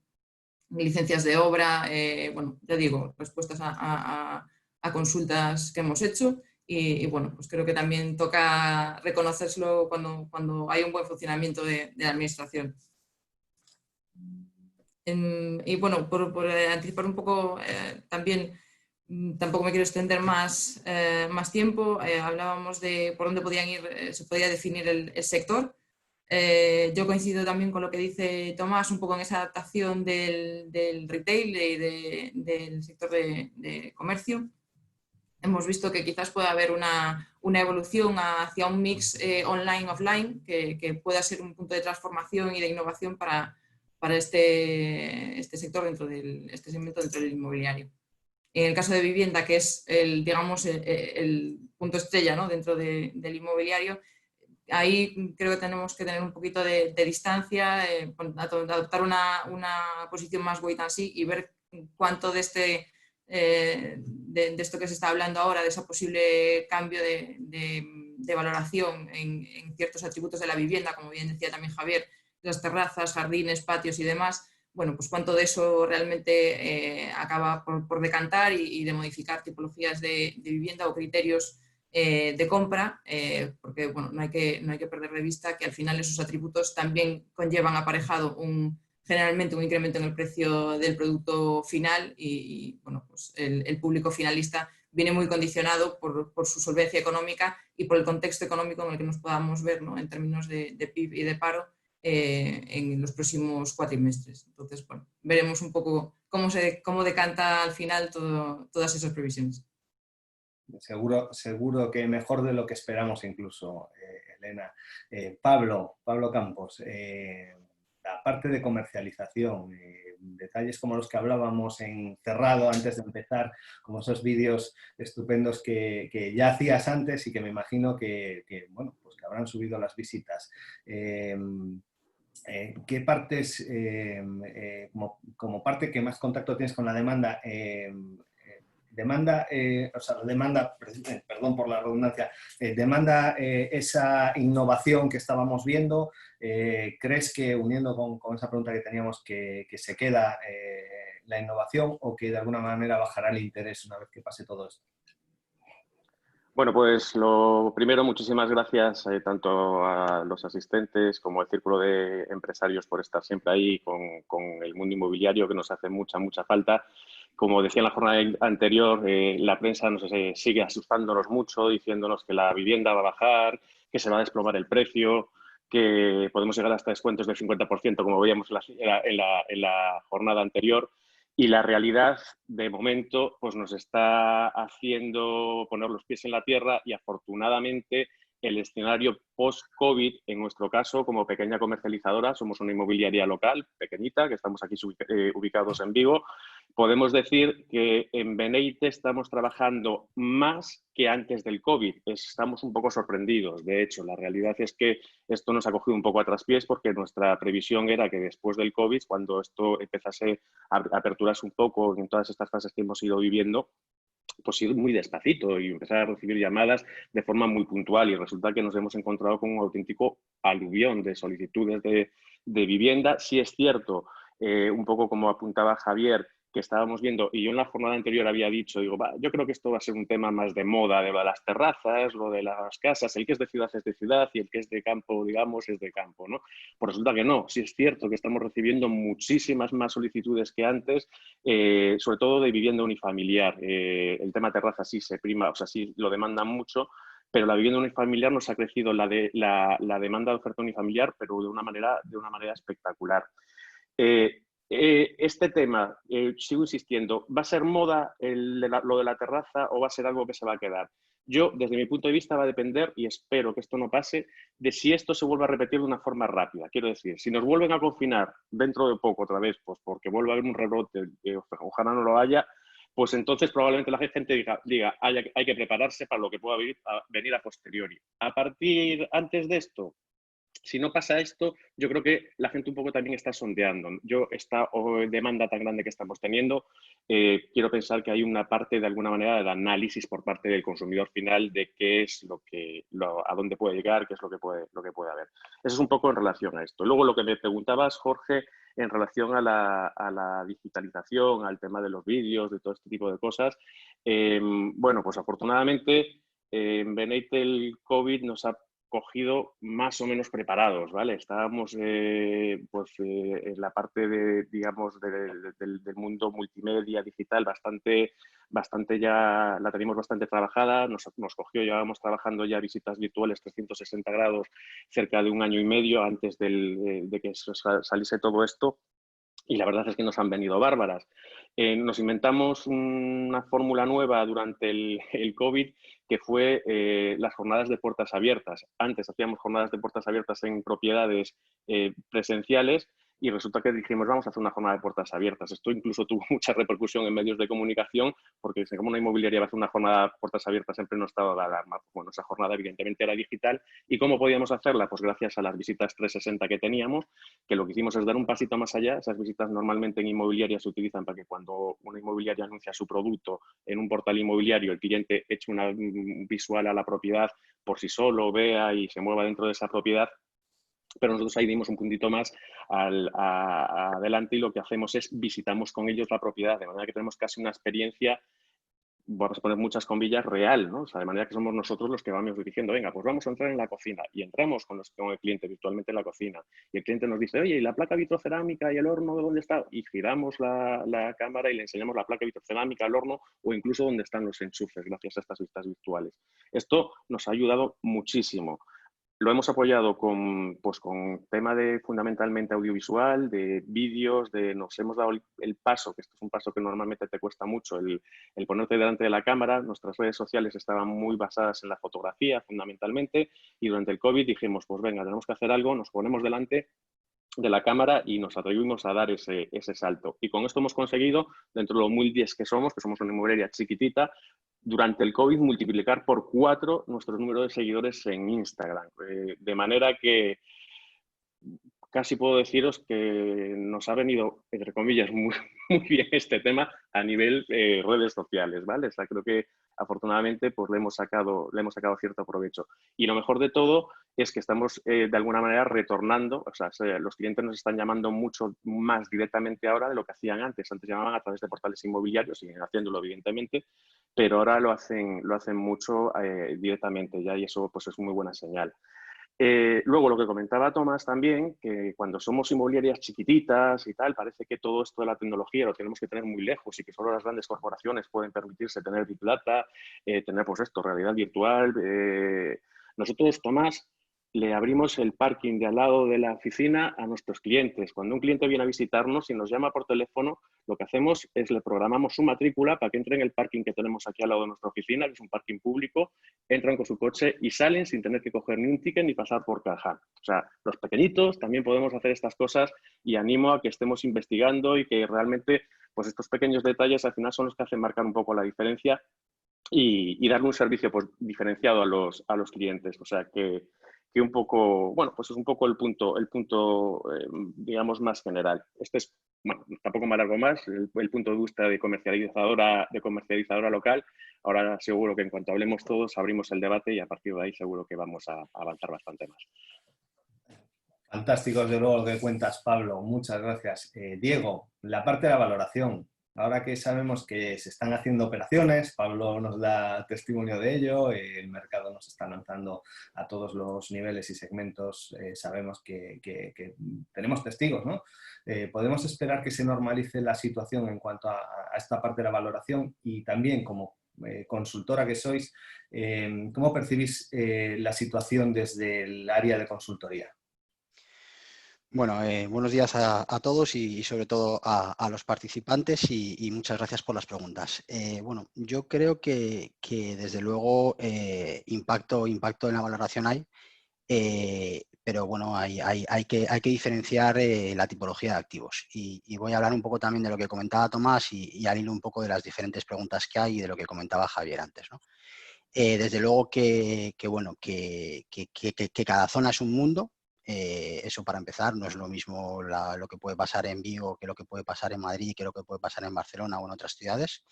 licencias de obra, bueno, ya digo, respuestas a consultas que hemos hecho y bueno, pues creo que también toca reconocerlo cuando hay un buen funcionamiento de la administración. Y bueno, por anticipar un poco también, tampoco me quiero extender más tiempo, hablábamos de por dónde podían ir, se podía definir el sector. Yo coincido también con lo que dice Tomás, un poco en esa adaptación del retail y del sector de comercio. Hemos visto que quizás pueda haber una evolución hacia un mix online-offline que pueda ser un punto de transformación y de innovación para este sector este segmento dentro del inmobiliario. En el caso de vivienda, que es digamos, el punto estrella, ¿no? Dentro del inmobiliario, ahí creo que tenemos que tener un poquito de distancia, adoptar una posición más wait and see y ver cuánto de esto que se está hablando ahora, de ese posible cambio de valoración en ciertos atributos de la vivienda, como bien decía también Javier, las terrazas, jardines, patios y demás, bueno, pues cuánto de eso realmente acaba por decantar y de modificar tipologías de vivienda o criterios de compra, porque bueno, no hay que perder de vista que al final esos atributos también conllevan aparejado generalmente un incremento en el precio del producto final y bueno, pues el público finalista viene muy condicionado por su solvencia económica y por el contexto económico en el que nos podamos ver, ¿no? En términos de PIB y de paro en los próximos cuatrimestres. Entonces, bueno, veremos un poco cómo decanta al final todas esas previsiones. Seguro que mejor de lo que esperamos incluso, Elena. Pablo Campos, la parte de comercialización, detalles como los que hablábamos en cerrado antes de empezar, como esos vídeos estupendos que ya hacías antes y que me imagino bueno, pues que habrán subido las visitas. ¿Qué partes, como parte que más contacto tienes con la demanda, perdón por la redundancia, demanda esa innovación que estábamos viendo? ¿Crees que, uniendo con esa pregunta que teníamos, que se queda la innovación o que de alguna manera bajará el interés una vez que pase todo esto? Bueno, pues lo primero, muchísimas gracias tanto a los asistentes como al Círculo de Empresarios por estar siempre ahí con el mundo inmobiliario, que nos hace mucha falta. Como decía en la jornada anterior, la prensa nos sigue asustándonos mucho, diciéndonos que la vivienda va a bajar, que se va a desplomar el precio, que podemos llegar hasta descuentos del 50%, como veíamos en la jornada anterior. Y la realidad, de momento, pues nos está haciendo poner los pies en la tierra y, afortunadamente, el escenario post-COVID, en nuestro caso, como pequeña comercializadora, somos una inmobiliaria local, pequeñita, que estamos aquí ubicados en Vigo. Podemos decir que en Beneite estamos trabajando más que antes del COVID. Estamos un poco sorprendidos. De hecho, la realidad es que esto nos ha cogido un poco a traspiés porque nuestra previsión era que después del COVID, cuando esto empezase a aperturarse un poco en todas estas fases que hemos ido viviendo, pues ir muy despacito y empezar a recibir llamadas de forma muy puntual, y resulta que nos hemos encontrado con un auténtico aluvión de solicitudes de vivienda. Sí es cierto, un poco como apuntaba Javier, que estábamos viendo, y yo en la jornada anterior había dicho, digo, yo creo que esto va a ser un tema más de moda, de lo de las terrazas, lo de las casas, el que es de ciudad es de ciudad y el que es de campo, digamos, es de campo, ¿no? Pues resulta que no, sí es cierto que estamos recibiendo muchísimas más solicitudes que antes, sobre todo de vivienda unifamiliar. El tema terraza sí se prima, o sea, sí lo demandan mucho, pero la vivienda unifamiliar nos ha crecido la demanda de oferta unifamiliar, pero de una manera espectacular. Este tema, sigo insistiendo, ¿va a ser moda lo de la terraza o va a ser algo que se va a quedar? Yo, desde mi punto de vista, va a depender, y espero que esto no pase, de si esto se vuelve a repetir de una forma rápida. Quiero decir, si nos vuelven a confinar dentro de poco otra vez, pues porque vuelve a haber un rebrote, ojalá no lo haya, pues entonces probablemente la gente diga hay que prepararse para lo que pueda venir a posteriori. Antes de esto, si no pasa esto, yo creo que la gente un poco también está sondeando. Esta demanda tan grande que estamos teniendo, quiero pensar que hay una parte, de alguna manera, de análisis por parte del consumidor final de qué es a dónde puede llegar, qué es lo que puede haber. Eso es un poco en relación a esto. Luego, lo que me preguntabas, Jorge, en relación a la digitalización, al tema de los vídeos, de todo este tipo de cosas. Bueno, pues afortunadamente, en Beneit el COVID nos ha cogido más o menos preparados, ¿vale? Estábamos en la parte digamos, del mundo multimedia, digital, bastante ya la teníamos bastante trabajada, nos cogió, llevábamos trabajando ya visitas virtuales 360 grados cerca de 1 año y medio antes de que saliese todo esto. Y la verdad es que nos han venido bárbaras. Nos inventamos una fórmula nueva durante el COVID, que fue las jornadas de puertas abiertas. Antes hacíamos jornadas de puertas abiertas en propiedades presenciales y resulta que dijimos, vamos a hacer una jornada de puertas abiertas. Esto incluso tuvo mucha repercusión en medios de comunicación, porque como una inmobiliaria va a hacer una jornada de puertas abiertas en pleno estado de alarma. Bueno, esa jornada evidentemente era digital. ¿Y cómo podíamos hacerla? Pues gracias a las visitas 360 que teníamos, que lo que hicimos es dar un pasito más allá. Esas visitas normalmente en inmobiliaria se utilizan para que cuando una inmobiliaria anuncia su producto en un portal inmobiliario, el cliente eche una visual a la propiedad por sí solo, vea y se mueva dentro de esa propiedad. Pero nosotros ahí dimos un puntito más adelante y lo que hacemos es visitamos con ellos la propiedad, de manera que tenemos casi una experiencia, vamos a poner muchas comillas, real, ¿no? O sea, de manera que somos nosotros los que vamos diciendo, venga, pues vamos a entrar en la cocina y entramos con el cliente virtualmente en la cocina y el cliente nos dice, oye, ¿y la placa vitrocerámica y el horno de dónde está? Y giramos la cámara y le enseñamos la placa vitrocerámica, el horno o incluso dónde están los enchufes gracias a estas vistas virtuales. Esto nos ha ayudado muchísimo. Lo hemos apoyado con tema de fundamentalmente audiovisual, de vídeos, nos hemos dado el paso, que esto es un paso que normalmente te cuesta mucho, el ponerte delante de la cámara. Nuestras redes sociales estaban muy basadas en la fotografía fundamentalmente y durante el COVID dijimos, pues venga, tenemos que hacer algo, nos ponemos delante de la cámara y nos atrevimos a dar ese salto. Y con esto hemos conseguido, dentro de lo humildes que somos una inmobiliaria chiquitita, durante el COVID multiplicar por 4 nuestro número de seguidores en Instagram. De manera que casi puedo deciros que nos ha venido, entre comillas, muy bien este tema a nivel redes sociales, ¿vale? O sea, creo que afortunadamente pues le hemos sacado cierto provecho. Y lo mejor de todo es que estamos de alguna manera retornando, o sea, los clientes nos están llamando mucho más directamente ahora de lo que hacían antes. Antes llamaban a través de portales inmobiliarios, siguen haciéndolo evidentemente, pero ahora lo hacen mucho directamente ya y eso pues es muy buena señal. Luego, lo que comentaba Tomás también, que cuando somos inmobiliarias chiquititas y tal, parece que todo esto de la tecnología lo tenemos que tener muy lejos y que solo las grandes corporaciones pueden permitirse tener Big Data, tener pues esto, realidad virtual. Nosotros, Tomás, le abrimos el parking de al lado de la oficina a nuestros clientes. Cuando un cliente viene a visitarnos y nos llama por teléfono, lo que hacemos es le programamos su matrícula para que entre en el parking que tenemos aquí al lado de nuestra oficina, que es un parking público, entran con su coche y salen sin tener que coger ni un ticket ni pasar por caja. O sea, los pequeñitos también podemos hacer estas cosas y animo a que estemos investigando y que realmente pues estos pequeños detalles al final son los que hacen marcar un poco la diferencia y darle un servicio pues diferenciado a los clientes. O sea, que un poco, bueno, pues es un poco el punto digamos, más general. Este es, bueno, tampoco me alargo más, el punto de vista de comercializadora local. Ahora seguro que en cuanto hablemos todos abrimos el debate y a partir de ahí seguro que vamos a avanzar bastante más. Fantástico, desde luego, lo que cuentas, Pablo. Muchas gracias. Diego, la parte de la valoración. Ahora que sabemos que se están haciendo operaciones, Pablo nos da testimonio de ello, el mercado nos está lanzando a todos los niveles y segmentos, sabemos que tenemos testigos, ¿no? ¿Podemos esperar que se normalice la situación en cuanto a esta parte de la valoración? Y también, como consultora que sois, ¿cómo percibís la situación desde el área de consultoría? Bueno, buenos días a todos y sobre todo a los participantes y muchas gracias por las preguntas. Bueno, yo creo que desde luego impacto en la valoración hay, pero bueno, hay que diferenciar la tipología de activos. Y voy a hablar un poco también de lo que comentaba Tomás y al hilo un poco de las diferentes preguntas que hay y de lo que comentaba Javier antes, ¿no? Desde luego bueno, que cada zona es un mundo. Eso para empezar, no es lo mismo lo que puede pasar en Vigo que lo que puede pasar en Madrid, que lo que puede pasar en Barcelona o en otras ciudades.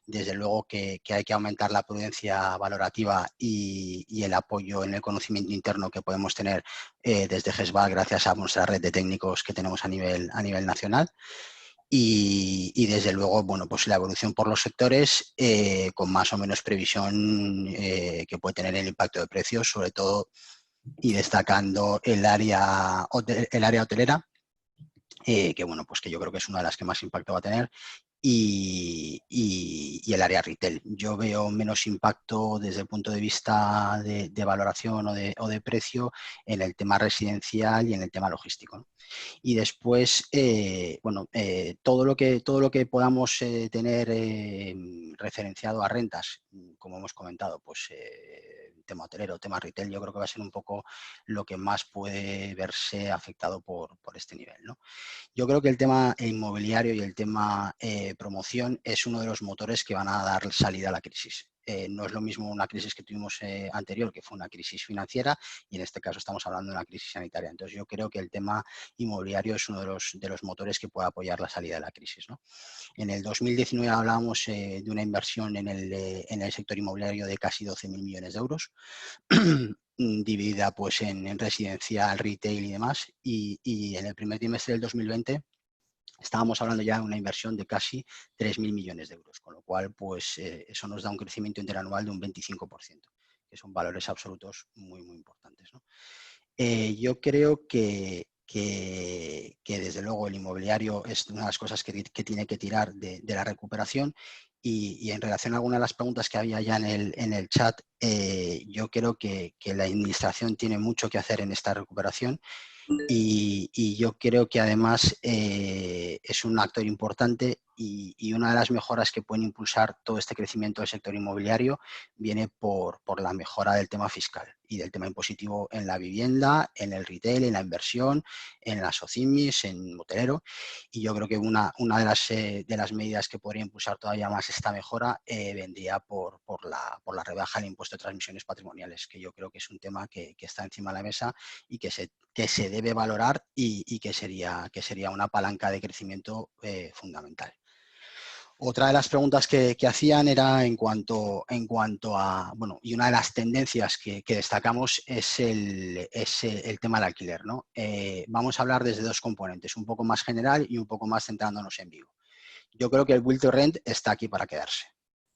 Desde luego que hay que aumentar la prudencia valorativa y el apoyo en el conocimiento interno que podemos tener desde GESVAL gracias a nuestra red de técnicos que tenemos a nivel nacional. Y desde luego, bueno, pues la evolución por los sectores con más o menos previsión que puede tener el impacto de precios, sobre todo y destacando el área hotelera, que bueno, pues que yo creo que es una de las que más impacto va a tener, y el área retail. Yo veo menos impacto desde el punto de vista de valoración o de precio en el tema residencial y en el tema logístico, ¿no? Y después, bueno, todo lo que podamos tener referenciado a rentas, como hemos comentado, pues tema hotelero, tema retail, yo creo que va a ser un poco lo que más puede verse afectado por este nivel, ¿no? Yo creo que el tema inmobiliario y el tema promoción es uno de los motores que van a dar salida a la crisis. No es lo mismo una crisis que tuvimos anterior, que fue una crisis financiera, y en este caso estamos hablando de una crisis sanitaria. Entonces yo creo que el tema inmobiliario es uno de los motores que puede apoyar la salida de la crisis, ¿no? En el 2019 hablábamos de una inversión en el sector inmobiliario de casi 12.000 millones de euros. Dividida pues en residencial, retail y demás, y en el primer trimestre del 2020 estábamos hablando ya de una inversión de casi 3.000 millones de euros, con lo cual pues eso nos da un crecimiento interanual de un 25%, que son valores absolutos muy, muy importantes, ¿no? Yo creo que desde luego el inmobiliario es una de las cosas que tiene que tirar de la recuperación. Y en relación a algunas de las preguntas que había ya en el chat, yo creo que la administración tiene mucho que hacer en esta recuperación y yo creo que además es un actor importante y una de las mejoras que pueden impulsar todo este crecimiento del sector inmobiliario viene por la mejora del tema fiscal y del tema impositivo en la vivienda, en el retail, en la inversión, en las OCIMIS, en hotelero. Y yo creo que una de las medidas que podría impulsar todavía más esta mejora vendría por la rebaja del impuesto de transmisiones patrimoniales, que yo creo que es un tema que está encima de la mesa y que se debe valorar y que sería una palanca de crecimiento fundamental. Otra de las preguntas que hacían era en cuanto a, bueno, y una de las tendencias que destacamos es el tema del alquiler, ¿no? Vamos a hablar desde dos componentes, un poco más general y un poco más centrándonos en Vigo. Yo creo que el Build to Rent está aquí para quedarse.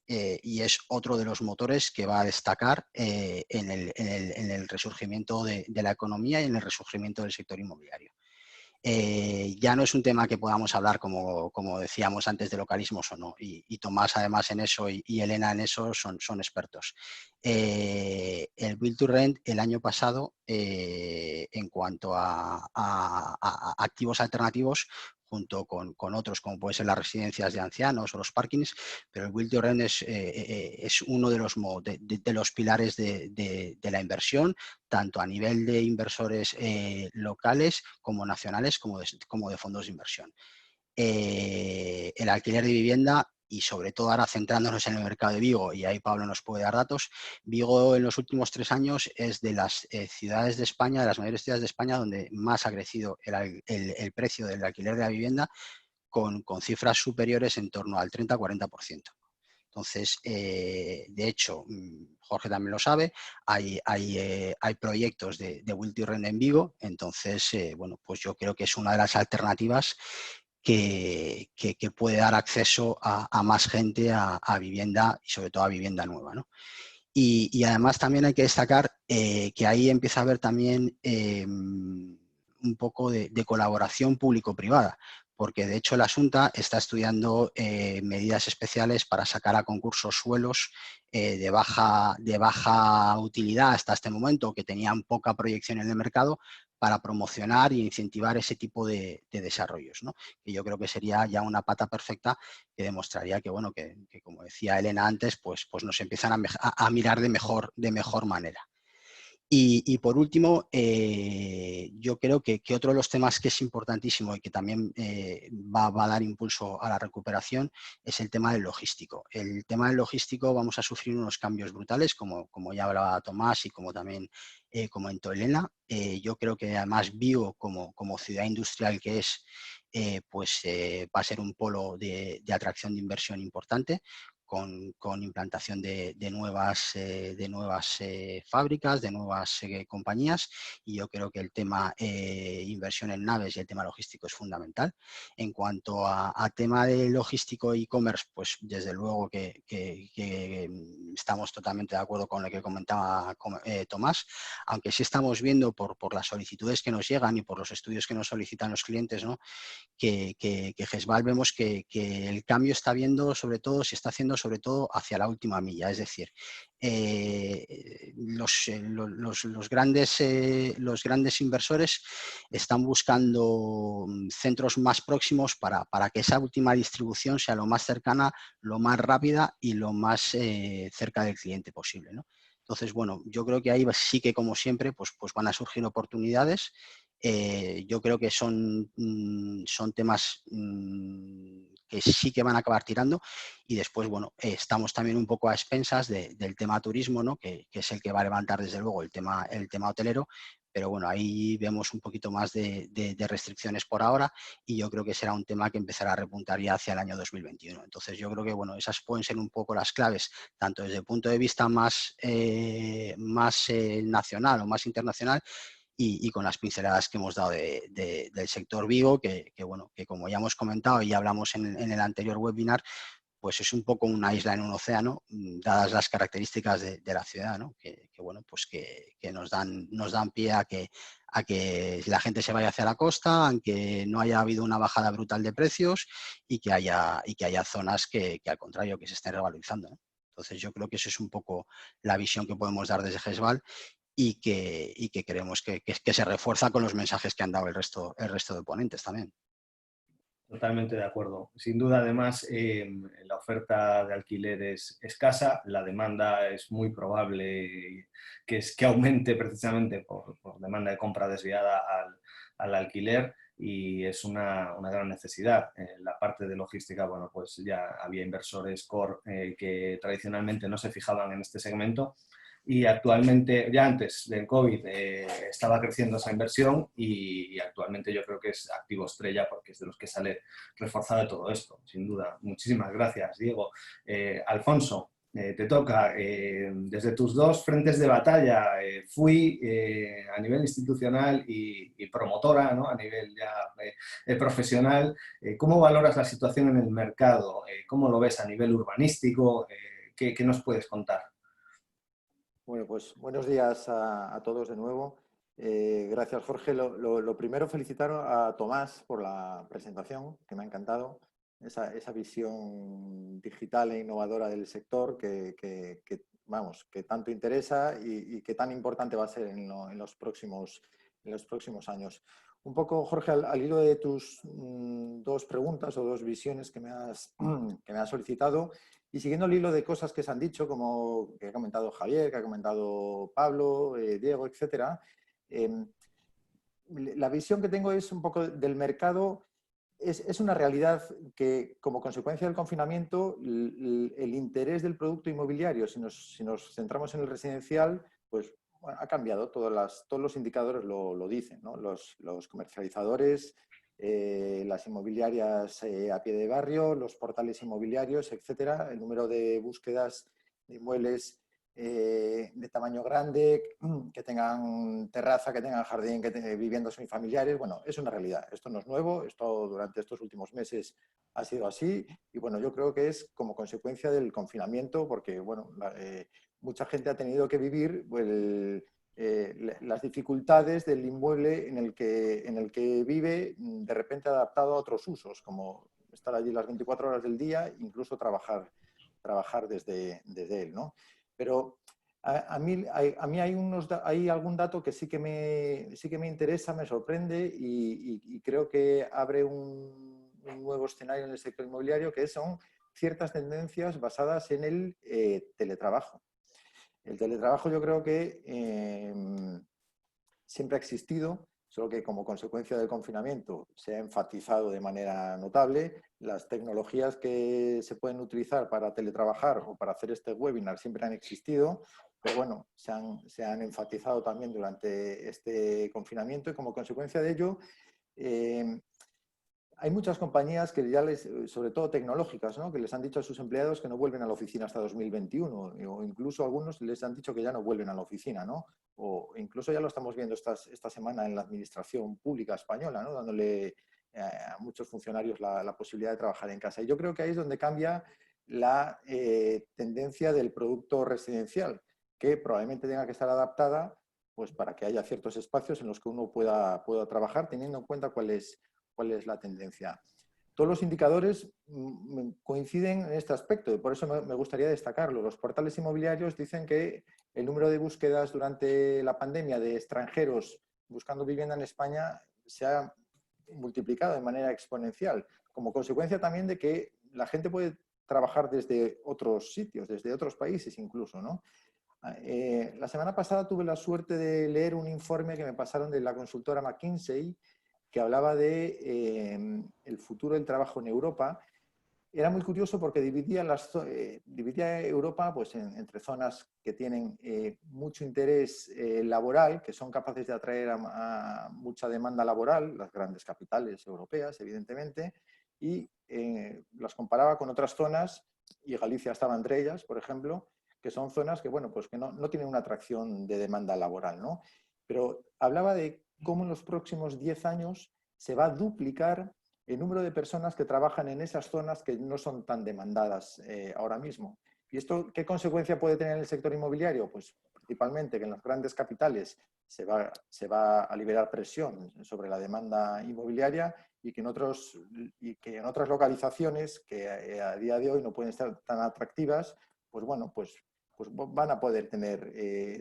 Y es otro de los motores que va a destacar en el resurgimiento de la economía y en el resurgimiento del sector inmobiliario. Ya no es un tema que podamos hablar, como decíamos antes, de localismos o no, y Tomás además en eso y Elena en eso son expertos. El Build to Rent el año pasado, en cuanto a activos alternativos, junto con otros como pueden ser las residencias de ancianos o los parkings, pero el Build to Rent es uno de los pilares de la inversión, tanto a nivel de inversores locales como nacionales, como de fondos de inversión. El alquiler de vivienda, y sobre todo ahora centrándonos en el mercado de Vigo, y ahí Pablo nos puede dar datos, Vigo en los últimos 3 años es de las ciudades de España, de las mayores ciudades de España, donde más ha crecido el precio del alquiler de la vivienda, con cifras superiores en torno al 30-40%. Entonces, de hecho, Jorge también lo sabe, hay proyectos de Build to Rent en Vigo, entonces, bueno, pues yo creo que es una de las alternativas que puede dar acceso a más gente a vivienda y sobre todo a vivienda nueva, ¿no? Y además también hay que destacar que ahí empieza a haber también un poco de colaboración público-privada, porque de hecho la Xunta está estudiando medidas especiales para sacar a concurso suelos de baja utilidad hasta este momento, que tenían poca proyección en el mercado, para promocionar e incentivar ese tipo de desarrollos, ¿no? Que yo creo que sería ya una pata perfecta que demostraría que, bueno, que como decía Elena antes, pues nos empiezan a mirar de mejor manera. Y por último, yo creo que otro de los temas que es importantísimo y que también va a dar impulso a la recuperación es el tema del logístico. El tema del logístico vamos a sufrir unos cambios brutales, como ya hablaba Tomás y como también comentó Elena. Yo creo que además Vigo, como ciudad industrial que es, pues va a ser un polo de atracción de inversión importante, con implantación de nuevas fábricas, de nuevas compañías, y yo creo que el tema inversión en naves y el tema logístico es fundamental. En cuanto a tema de logístico e e-commerce, pues desde luego que estamos totalmente de acuerdo con lo que comentaba Tomás, aunque sí estamos viendo por las solicitudes que nos llegan y por los estudios que nos solicitan los clientes, ¿no?, que GESVAL vemos que el cambio se está haciendo sobre todo hacia la última milla, es decir, los grandes inversores están buscando centros más próximos para que esa última distribución sea lo más cercana, lo más rápida y lo más cerca del cliente posible, ¿no? Entonces, bueno, yo creo que ahí sí que, como siempre, pues van a surgir oportunidades. Yo creo que son temas que sí que van a acabar tirando, y después, bueno, estamos también un poco a expensas del tema turismo, ¿no?, que es el que va a levantar desde luego el tema hotelero, pero bueno, ahí vemos un poquito más de restricciones por ahora, y yo creo que será un tema que empezará a repuntar ya hacia el año 2021. Entonces yo creo que, bueno, esas pueden ser un poco las claves, tanto desde el punto de vista más nacional o más internacional, y con las pinceladas que hemos dado del sector Vigo, que bueno, que como ya hemos comentado y ya hablamos en el anterior webinar, pues es un poco una isla en un océano, dadas las características de la ciudad, ¿no? Bueno, pues que nos dan pie a que la gente se vaya hacia la costa, aunque no haya habido una bajada brutal de precios, y que haya zonas que al contrario, que se estén revalorizando, ¿no? Entonces yo creo que eso es un poco la visión que podemos dar desde GESVAL, y que creemos que se refuerza con los mensajes que han dado el resto de ponentes también. Totalmente de acuerdo. Sin duda, además, la oferta de alquiler es escasa, la demanda es muy probable que aumente precisamente por demanda de compra desviada al alquiler, y es una gran necesidad. En la parte de logística, bueno, pues ya había inversores core que tradicionalmente no se fijaban en este segmento, y actualmente, ya antes del COVID, estaba creciendo esa inversión, y actualmente yo creo que es activo estrella, porque es de los que sale reforzado de todo esto, sin duda. Muchísimas gracias, Diego. Alfonso, te toca. Desde tus dos frentes de batalla, fui a nivel institucional y promotora, ¿no?, a nivel ya profesional. ¿Cómo valoras la situación en el mercado? ¿Cómo lo ves a nivel urbanístico? ¿Qué nos puedes contar? Bueno, pues buenos días a todos de nuevo. Gracias, Jorge. Lo primero, felicitar a Tomás por la presentación, que me ha encantado. Esa visión digital e innovadora del sector que tanto interesa y que tan importante va a ser en los próximos años. Un poco, Jorge, al hilo de tus dos preguntas o dos visiones que me has solicitado, y siguiendo el hilo de cosas que se han dicho, como que ha comentado Javier, que ha comentado Pablo, Diego, etcétera, la visión que tengo es un poco del mercado. Es una realidad que, como consecuencia del confinamiento, el interés del producto inmobiliario, si nos centramos en el residencial, pues bueno, ha cambiado. Todos los indicadores lo dicen, ¿no? Los comercializadores, las inmobiliarias a pie de barrio, los portales inmobiliarios, etcétera, el número de búsquedas de inmuebles de tamaño grande, que tengan terraza, que tengan jardín, que tengan viviendas unifamiliares. Bueno, es una realidad. Esto no es nuevo, esto durante estos últimos meses ha sido así y bueno, yo creo que es como consecuencia del confinamiento porque bueno, mucha gente ha tenido que vivir las dificultades del inmueble en el que vive de repente adaptado a otros usos, como estar allí las 24 horas del día, incluso trabajar desde él, ¿no? Pero a mí hay algún dato que sí que me interesa, me sorprende y creo que abre un nuevo escenario en el sector inmobiliario, que son ciertas tendencias basadas en el teletrabajo. El teletrabajo yo creo que siempre ha existido, solo que como consecuencia del confinamiento se ha enfatizado de manera notable. Las tecnologías que se pueden utilizar para teletrabajar o para hacer este webinar siempre han existido, pero bueno, se han enfatizado también durante este confinamiento y como consecuencia de ello hay muchas compañías que ya sobre todo tecnológicas, ¿no? Que les han dicho a sus empleados que no vuelven a la oficina hasta 2021 o incluso algunos les han dicho que ya no vuelven a la oficina, ¿no? O incluso ya lo estamos viendo esta semana en la administración pública española, ¿no? Dándole a muchos funcionarios la posibilidad de trabajar en casa. Y yo creo que ahí es donde cambia la tendencia del producto residencial, que probablemente tenga que estar adaptada pues, para que haya ciertos espacios en los que uno pueda trabajar, teniendo en cuenta cuál es la tendencia. Todos los indicadores coinciden en este aspecto y por eso me gustaría destacarlo. Los portales inmobiliarios dicen que el número de búsquedas durante la pandemia de extranjeros buscando vivienda en España se ha multiplicado de manera exponencial, como consecuencia también de que la gente puede trabajar desde otros sitios, desde otros países incluso, ¿no? La semana pasada tuve la suerte de leer un informe que me pasaron de la consultora McKinsey que hablaba de el futuro del trabajo en Europa. Era muy curioso porque dividía Europa pues, entre zonas que tienen mucho interés laboral, que son capaces de atraer a mucha demanda laboral, las grandes capitales europeas, evidentemente, y las comparaba con otras zonas, y Galicia estaba entre ellas, por ejemplo, que son zonas que, bueno, pues que no tienen una atracción de demanda laboral, ¿no? Pero hablaba de cómo en los próximos 10 años se va a duplicar el número de personas que trabajan en esas zonas que no son tan demandadas ahora mismo. ¿Y esto qué consecuencia puede tener en el sector inmobiliario? Pues principalmente que en las grandes capitales se va a liberar presión sobre la demanda inmobiliaria y que en otras localizaciones que a día de hoy no pueden estar tan atractivas, pues bueno, pues van a poder tener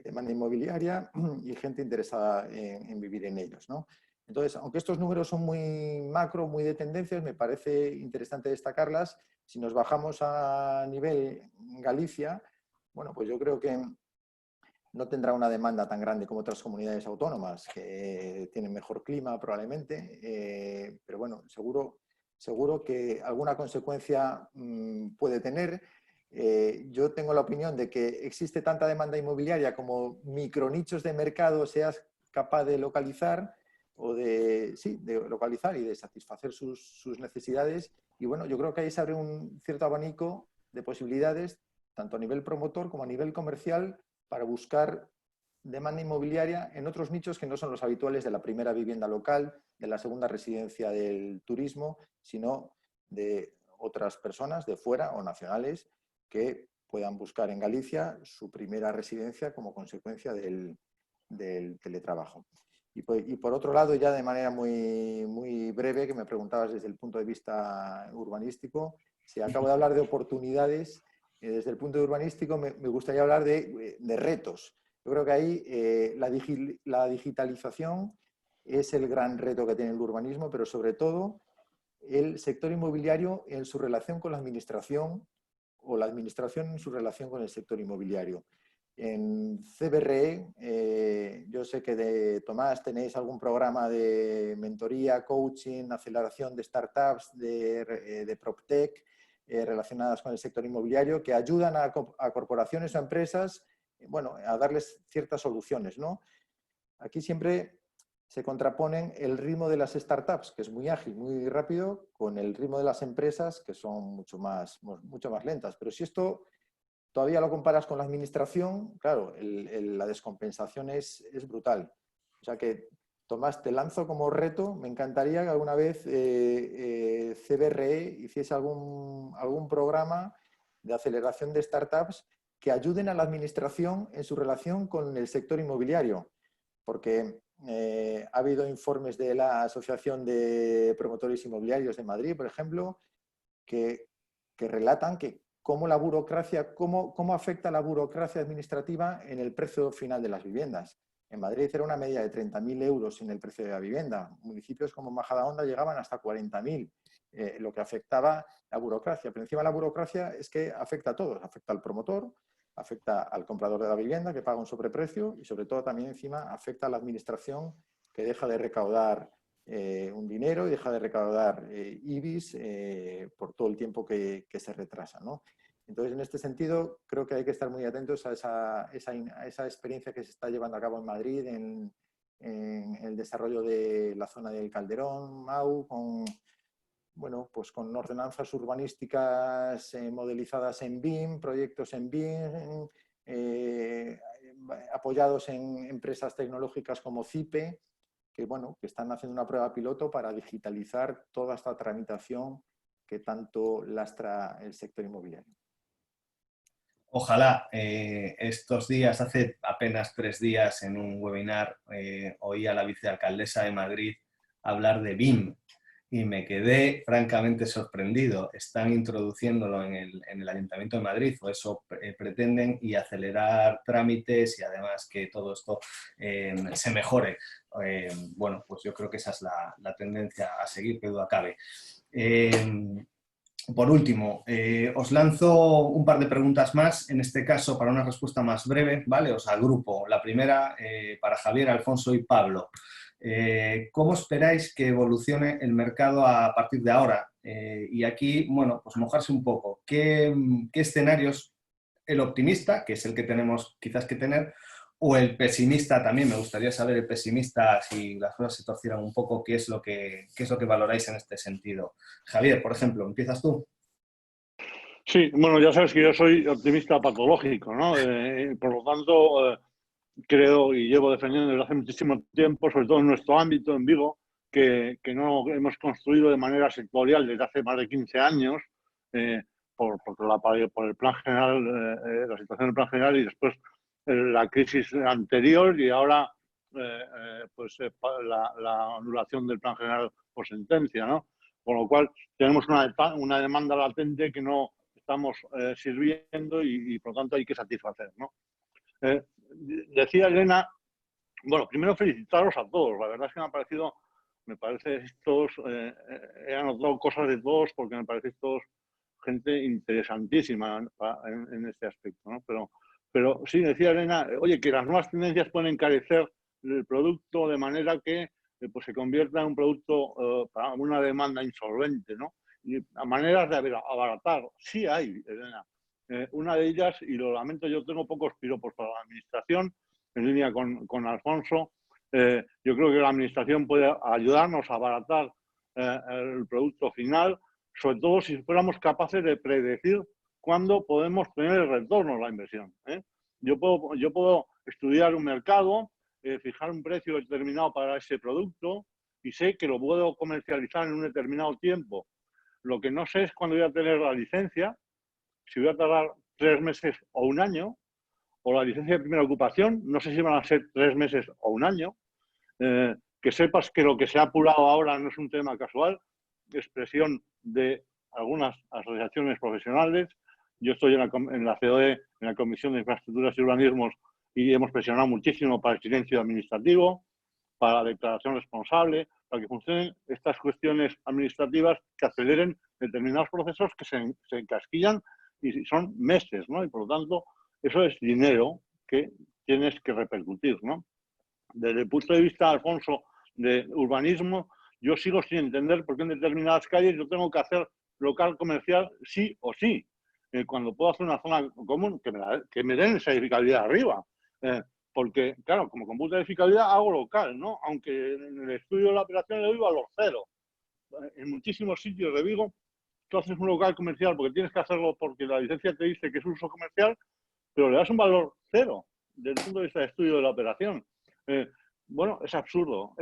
demanda inmobiliaria y gente interesada en vivir en ellos, ¿no? Entonces, aunque estos números son muy macro, muy de tendencias, me parece interesante destacarlas. Si nos bajamos a nivel Galicia, bueno, pues yo creo que no tendrá una demanda tan grande como otras comunidades autónomas, que tienen mejor clima probablemente, pero bueno, seguro que alguna consecuencia puede tener. Yo tengo la opinión de que existe tanta demanda inmobiliaria como micronichos de mercado seas capaz de localizar o de localizar y de satisfacer sus necesidades. Y bueno, yo creo que ahí se abre un cierto abanico de posibilidades, tanto a nivel promotor como a nivel comercial, para buscar demanda inmobiliaria en otros nichos que no son los habituales de la primera vivienda local, de la segunda residencia del turismo, sino de otras personas de fuera o nacionales que puedan buscar en Galicia su primera residencia como consecuencia del teletrabajo. Y por otro lado, ya de manera muy breve, que me preguntabas desde el punto de vista urbanístico, si acabo de hablar de oportunidades, desde el punto de urbanístico me gustaría hablar de retos. Yo creo que ahí la digitalización es el gran reto que tiene el urbanismo, pero sobre todo el sector inmobiliario en su relación con la administración o la administración en su relación con el sector inmobiliario. En CBRE, yo sé que de Tomás tenéis algún programa de mentoría, coaching, aceleración de startups, de PropTech, relacionadas con el sector inmobiliario, que ayudan a corporaciones o empresas, bueno, a darles ciertas soluciones, ¿no? Aquí siempre se contraponen el ritmo de las startups, que es muy ágil, muy rápido, con el ritmo de las empresas, que son mucho más lentas. Pero si esto todavía lo comparas con la administración, claro, la descompensación es brutal. O sea que, Tomás, te lanzo como reto, me encantaría que alguna vez CBRE hiciese algún programa de aceleración de startups que ayuden a la administración en su relación con el sector inmobiliario, porque ha habido informes de la Asociación de Promotores Inmobiliarios de Madrid, por ejemplo, que relatan que cómo afecta la burocracia administrativa en el precio final de las viviendas. En Madrid era una media de 30.000 euros en el precio de la vivienda. Municipios como Majadahonda llegaban hasta 40.000, lo que afectaba la burocracia. Pero encima la burocracia es que afecta a todos. Afecta al promotor, afecta al comprador de la vivienda, que paga un sobreprecio, y sobre todo también encima afecta a la administración, que deja de recaudar un dinero y deja de recaudar IBIs por todo el tiempo que se retrasa, ¿no? Entonces, en este sentido, creo que hay que estar muy atentos a esa experiencia que se está llevando a cabo en Madrid, en el desarrollo de la zona del Calderón, MAU, con ordenanzas urbanísticas modelizadas en BIM, proyectos en BIM, apoyados en empresas tecnológicas como CIPE, que están haciendo una prueba piloto para digitalizar toda esta tramitación que tanto lastra el sector inmobiliario. Ojalá. Estos días, hace apenas 3 días, en un webinar, oí a la vicealcaldesa de Madrid hablar de BIM y me quedé francamente sorprendido. Están introduciéndolo en el Ayuntamiento de Madrid, o eso pretenden, y acelerar trámites y además que todo esto se mejore. Bueno, pues yo creo que esa es la tendencia a seguir, que duda cabe. Por último, os lanzo un par de preguntas más, en este caso para una respuesta más breve, ¿vale? Os agrupo. La primera para Javier, Alfonso y Pablo. ¿Cómo esperáis que evolucione el mercado a partir de ahora? Y aquí, bueno, pues mojarse un poco. ¿Qué escenarios, el optimista, que es el que tenemos quizás que tener, o el pesimista también? Me gustaría saber, el pesimista, si las cosas se torcieran un poco, ¿qué es lo que valoráis en este sentido? Javier, por ejemplo, ¿empiezas tú? Sí, bueno, ya sabes que yo soy optimista patológico, ¿no? Por lo tanto, creo y llevo defendiendo desde hace muchísimo tiempo, sobre todo en nuestro ámbito, en Vigo, que no hemos construido de manera sectorial desde hace más de 15 años por el plan general, la situación del plan general y después la crisis anterior y ahora la anulación del plan general por sentencia, ¿no? Con lo cual tenemos una demanda latente que no estamos sirviendo y por lo tanto hay que satisfacer, ¿no? Decía Elena, bueno, primero felicitaros a todos, la verdad es que me parece todos, he anotado cosas de todos porque me parece todos gente interesantísima en este aspecto, ¿no? Pero sí, decía Elena, oye, que las nuevas tendencias pueden encarecer el producto de manera que pues se convierta en un producto para una demanda insolvente, ¿no? Y a maneras de abaratar, sí hay, Elena. Una de ellas, y lo lamento, yo tengo pocos piropos para la administración, en línea con Alfonso. Yo creo que la administración puede ayudarnos a abaratar el producto final, sobre todo si fuéramos capaces de predecir cuándo podemos tener el retorno a la inversión. Yo puedo estudiar un mercado, fijar un precio determinado para ese producto y sé que lo puedo comercializar en un determinado tiempo. Lo que no sé es cuándo voy a tener la licencia, si voy a tardar 3 meses o un año, o la licencia de primera ocupación, no sé si van a ser 3 meses o un año. Que sepas que lo que se ha apurado ahora no es un tema casual, expresión de algunas asociaciones profesionales. Yo estoy en la COE, en la Comisión de Infraestructuras y Urbanismos, y hemos presionado muchísimo para el silencio administrativo, para la declaración responsable, para que funcionen estas cuestiones administrativas que aceleren determinados procesos que se encasquillan y son meses, ¿no? Y por lo tanto, eso es dinero que tienes que repercutir, ¿no? Desde el punto de vista, Alfonso, de urbanismo, yo sigo sin entender por qué en determinadas calles yo tengo que hacer local comercial sí o sí. Cuando puedo hacer una zona común, que me den esa edificabilidad arriba. Porque, claro, como computa de edificabilidad hago local, ¿no? Aunque en el estudio de la operación le doy valor cero. En muchísimos sitios de Vigo tú haces un local comercial porque tienes que hacerlo porque la licencia te dice que es uso comercial, pero le das un valor cero desde el punto de vista de estudio de la operación. Bueno, es absurdo,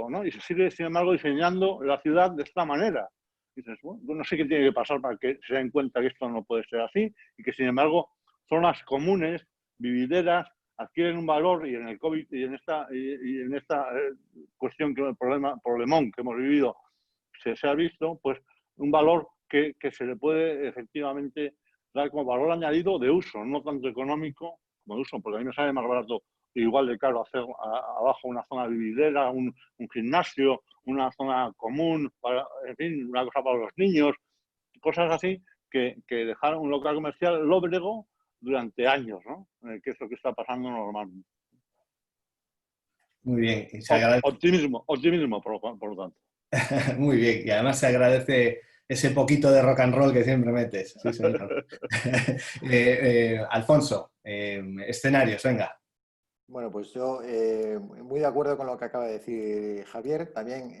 ¿no? Y se sigue, sin embargo, diseñando la ciudad de esta manera. Y dices, bueno, no sé qué tiene que pasar para que se den cuenta que esto no puede ser así y que, sin embargo, zonas comunes, vivideras, adquieren un valor y en el COVID y en esta cuestión, que el problemón que hemos vivido se ha visto, pues un valor que se le puede efectivamente dar como valor añadido de uso, no tanto económico como de uso, porque a mí me sale más barato, igual de caro, hacer abajo una zona vividera, un gimnasio, una zona común, en fin, una cosa para los niños, cosas así, que dejar un local comercial lóbrego durante años, ¿no? Que es lo que está pasando normalmente. Muy bien. Y se agradece... Optimismo, por lo tanto. Muy bien. Y además se agradece ese poquito de rock and roll que siempre metes. Sí, señor. Alfonso, escenarios, venga. Bueno, pues yo muy de acuerdo con lo que acaba de decir Javier. También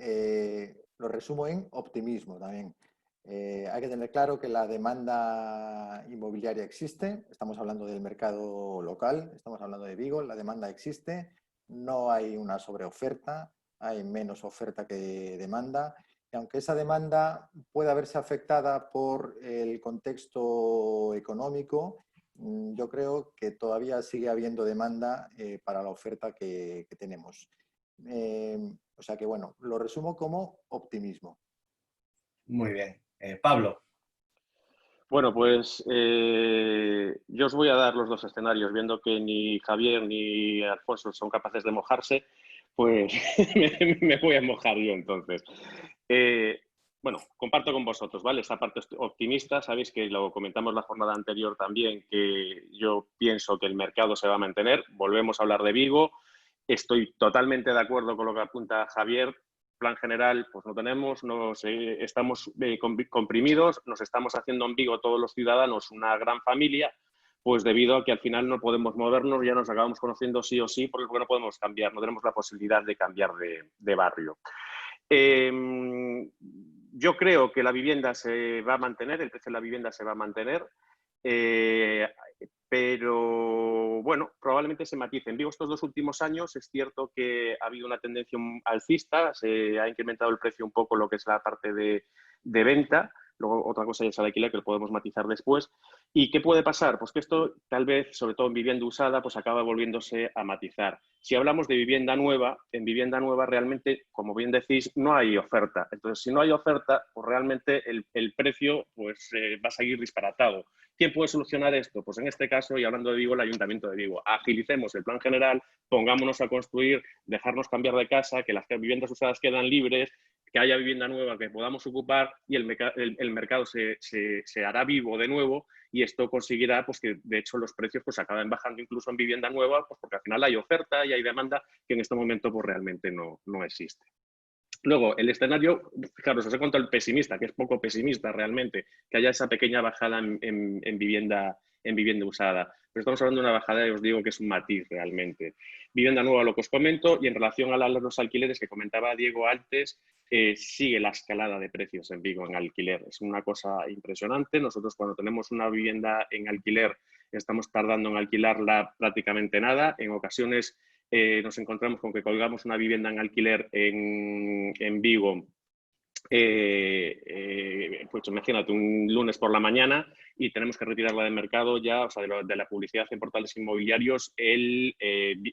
lo resumo en optimismo también. Hay que tener claro que la demanda inmobiliaria existe. Estamos hablando del mercado local, estamos hablando de Vigo. La demanda existe. No hay una sobreoferta, hay menos oferta que demanda. Y aunque esa demanda pueda verse afectada por el contexto económico, yo creo que todavía sigue habiendo demanda para la oferta que tenemos. O sea que, bueno, lo resumo como optimismo. Muy bien. Pablo. Bueno, pues yo os voy a dar los dos escenarios, viendo que ni Javier ni Alfonso son capaces de mojarse, pues me voy a mojar yo entonces. Bueno, comparto con vosotros, ¿vale? Esa parte optimista, sabéis que lo comentamos la jornada anterior también, que yo pienso que el mercado se va a mantener. Volvemos a hablar de Vigo. Estoy totalmente de acuerdo con lo que apunta Javier. Plan general, pues no tenemos, estamos comprimidos, nos estamos haciendo en Vigo todos los ciudadanos una gran familia, pues debido a que al final no podemos movernos, ya nos acabamos conociendo sí o sí, porque no podemos cambiar, no tenemos la posibilidad de cambiar de barrio. Yo creo que la vivienda se va a mantener, el precio de la vivienda se va a mantener, pero bueno, probablemente se matice. En Vigo estos 2 últimos años es cierto que ha habido una tendencia alcista, se ha incrementado el precio un poco lo que es la parte de venta, luego otra cosa ya es el alquiler que lo podemos matizar después. ¿Y qué puede pasar? Pues que esto tal vez, sobre todo en vivienda usada, pues acaba volviéndose a matizar. Si hablamos de vivienda nueva, en vivienda nueva realmente, como bien decís, no hay oferta. Entonces, si no hay oferta, pues realmente el precio pues, va a seguir disparatado. ¿Quién puede solucionar esto? Pues en este caso, y hablando de Vigo, el Ayuntamiento de Vigo. Agilicemos el plan general, pongámonos a construir, dejarnos cambiar de casa, que las viviendas usadas quedan libres, que haya vivienda nueva que podamos ocupar y el mercado se hará vivo de nuevo y esto conseguirá pues, que de hecho los precios pues, acaben bajando incluso en vivienda nueva pues, porque al final hay oferta y hay demanda que en este momento pues, realmente no existe. Luego, el escenario, fijaros, os he contado el pesimista, que es poco pesimista realmente, que haya esa pequeña bajada en vivienda usada. Pero estamos hablando de una bajada, y os digo que es un matiz realmente. Vivienda nueva, lo que os comento, y en relación a los alquileres que comentaba Diego antes, sigue la escalada de precios en Vigo en alquiler. Es una cosa impresionante. Nosotros cuando tenemos una vivienda en alquiler estamos tardando en alquilarla prácticamente nada. En ocasiones nos encontramos con que colgamos una vivienda en alquiler en Vigo, pues imagínate, un lunes por la mañana y tenemos que retirarla del mercado ya, o sea, de la publicidad en portales inmobiliarios el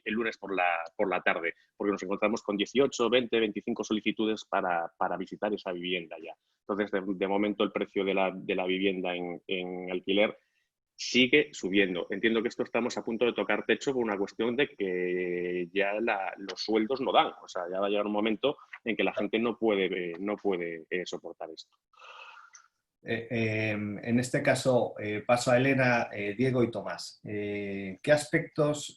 lunes por la tarde, porque nos encontramos con 18, 20, 25 solicitudes para visitar esa vivienda ya. Entonces, de momento, el precio de la vivienda en alquiler sigue subiendo. Entiendo que esto estamos a punto de tocar techo por una cuestión de que ya los sueldos no dan. O sea, ya va a llegar un momento en que la gente no puede soportar esto. En este caso, paso a Elena, Diego y Tomás. ¿Qué aspectos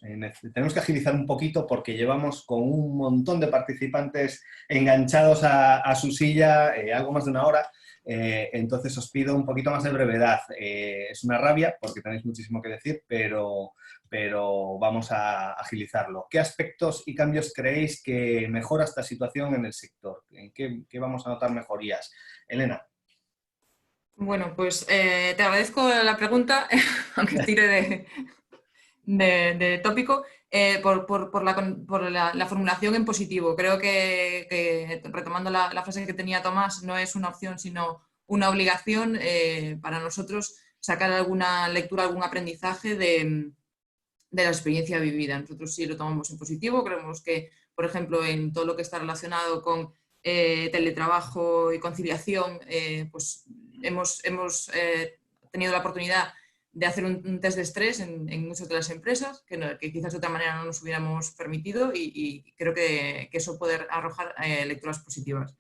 tenemos que agilizar un poquito porque llevamos con un montón de participantes enganchados a su silla algo más de una hora? Entonces os pido un poquito más de brevedad. Es una rabia porque tenéis muchísimo que decir, pero vamos a agilizarlo. ¿Qué aspectos y cambios creéis que mejora esta situación en el sector? ¿En qué vamos a notar mejorías? Elena. Bueno, pues te agradezco la pregunta, aunque tire de tópico, por la formulación en positivo. Creo que retomando la frase que tenía Tomás, no es una opción, sino una obligación para nosotros sacar alguna lectura, algún aprendizaje de la experiencia vivida. Nosotros sí lo tomamos en positivo, creemos que, por ejemplo, en todo lo que está relacionado con teletrabajo y conciliación, pues hemos tenido la oportunidad de hacer un test de estrés en muchas de las empresas, que quizás de otra manera no nos hubiéramos permitido, y creo que eso puede arrojar lecturas positivas.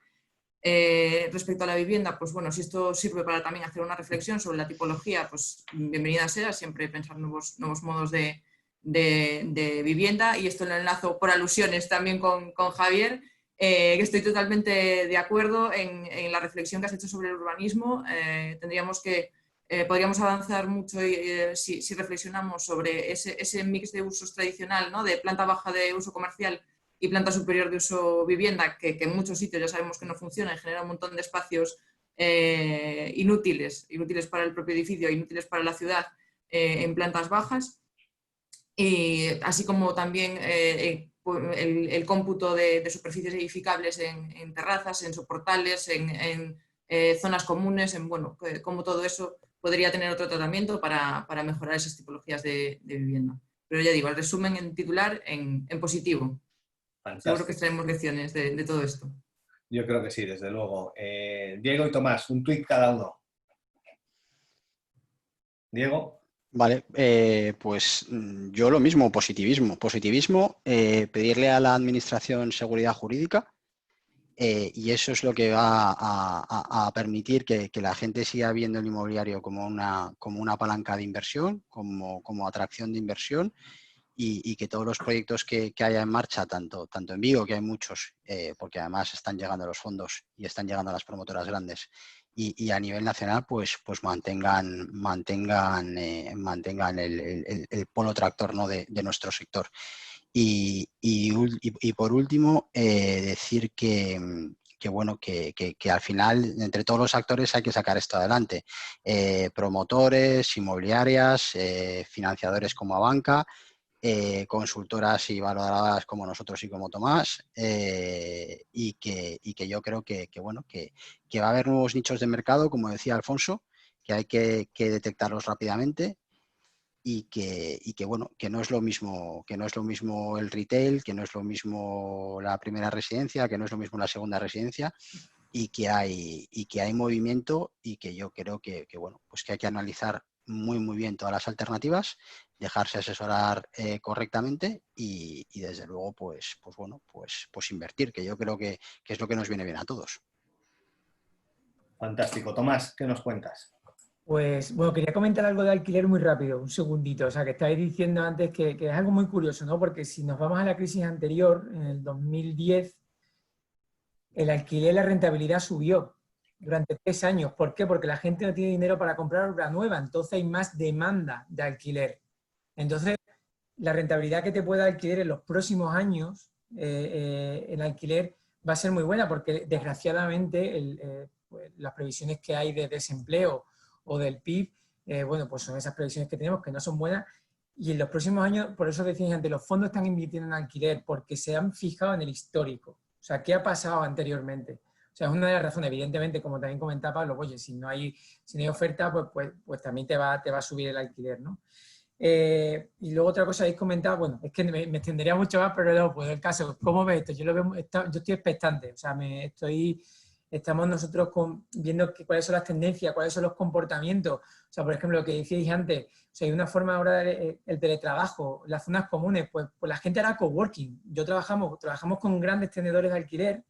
Respecto a la vivienda, pues bueno, si esto sirve para también hacer una reflexión sobre la tipología, pues bienvenida sea, siempre pensar nuevos modos de vivienda, y esto lo enlazo por alusiones también con Javier, que estoy totalmente de acuerdo en la reflexión que has hecho sobre el urbanismo. Podríamos avanzar mucho si reflexionamos sobre ese mix de usos tradicional, ¿no? De planta baja de uso comercial y planta superior de uso vivienda, que en muchos sitios ya sabemos que no funciona y genera un montón de espacios inútiles para el propio edificio, inútiles para la ciudad en plantas bajas. Y así como también el cómputo de superficies edificables en terrazas, en soportales, en zonas comunes, bueno, cómo todo eso podría tener otro tratamiento para mejorar esas tipologías de vivienda. Pero ya digo, el resumen en titular en positivo. Fantástico. Seguro que extraemos lecciones de todo esto. Yo creo que sí, desde luego. Diego y Tomás, un tuit cada uno. Diego. Vale, pues yo lo mismo, positivismo. Positivismo, pedirle a la administración seguridad jurídica, y eso es lo que va a permitir que la gente siga viendo el inmobiliario como una palanca de inversión, como atracción de inversión, y que todos los proyectos que haya en marcha, tanto en Vigo, que hay muchos, porque además están llegando los fondos y están llegando las promotoras grandes, y a nivel nacional, pues mantengan el polo tractor, ¿no? de nuestro sector. Y por último, decir que bueno, que al final entre todos los actores hay que sacar esto adelante. Promotores, inmobiliarias, financiadores como Abanca, consultoras y valoradoras como nosotros y como Tomás, y que yo creo que bueno, que va a haber nuevos nichos de mercado, como decía Alfonso, que hay que detectarlos rápidamente, y que bueno, que no es lo mismo el retail, que no es lo mismo la primera residencia, que no es lo mismo la segunda residencia, y que hay movimiento, y que yo creo que bueno, pues que hay que analizar muy bien todas las alternativas, dejarse asesorar correctamente, y desde luego pues bueno, pues invertir, que yo creo que es lo que nos viene bien a todos. Fantástico. Tomás, ¿qué nos cuentas? Pues, bueno, quería comentar algo de alquiler muy rápido, un segundito. O sea, que estáis diciendo antes que es algo muy curioso, ¿no? Porque si nos vamos a la crisis anterior, en el 2010, el alquiler, la rentabilidad subió durante 3 años. ¿Por qué? Porque la gente no tiene dinero para comprar obra nueva, entonces hay más demanda de alquiler. Entonces, la rentabilidad que te pueda alquiler en los próximos años, el alquiler va a ser muy buena, porque desgraciadamente pues, las previsiones que hay de desempleo o del PIB, bueno, pues son esas previsiones que tenemos que no son buenas, y en los próximos años, por eso decía antes, los fondos están invirtiendo en alquiler, porque se han fijado en el histórico. O sea, ¿qué ha pasado anteriormente? O sea, es una de las razones, evidentemente, como también comentaba Pablo, oye, si no hay oferta, pues también te va a subir el alquiler, ¿no? Y luego otra cosa habéis comentado, bueno, es que me extendería mucho más, pero no puedo. El caso, ¿cómo ves esto? Yo lo veo, yo estoy expectante, o sea, estamos nosotros viendo cuáles son las tendencias, cuáles son los comportamientos. O sea, por ejemplo, lo que decíais antes, o sea, hay una forma ahora el teletrabajo, las zonas comunes, pues la gente hará coworking. Trabajamos con grandes tenedores de alquiler.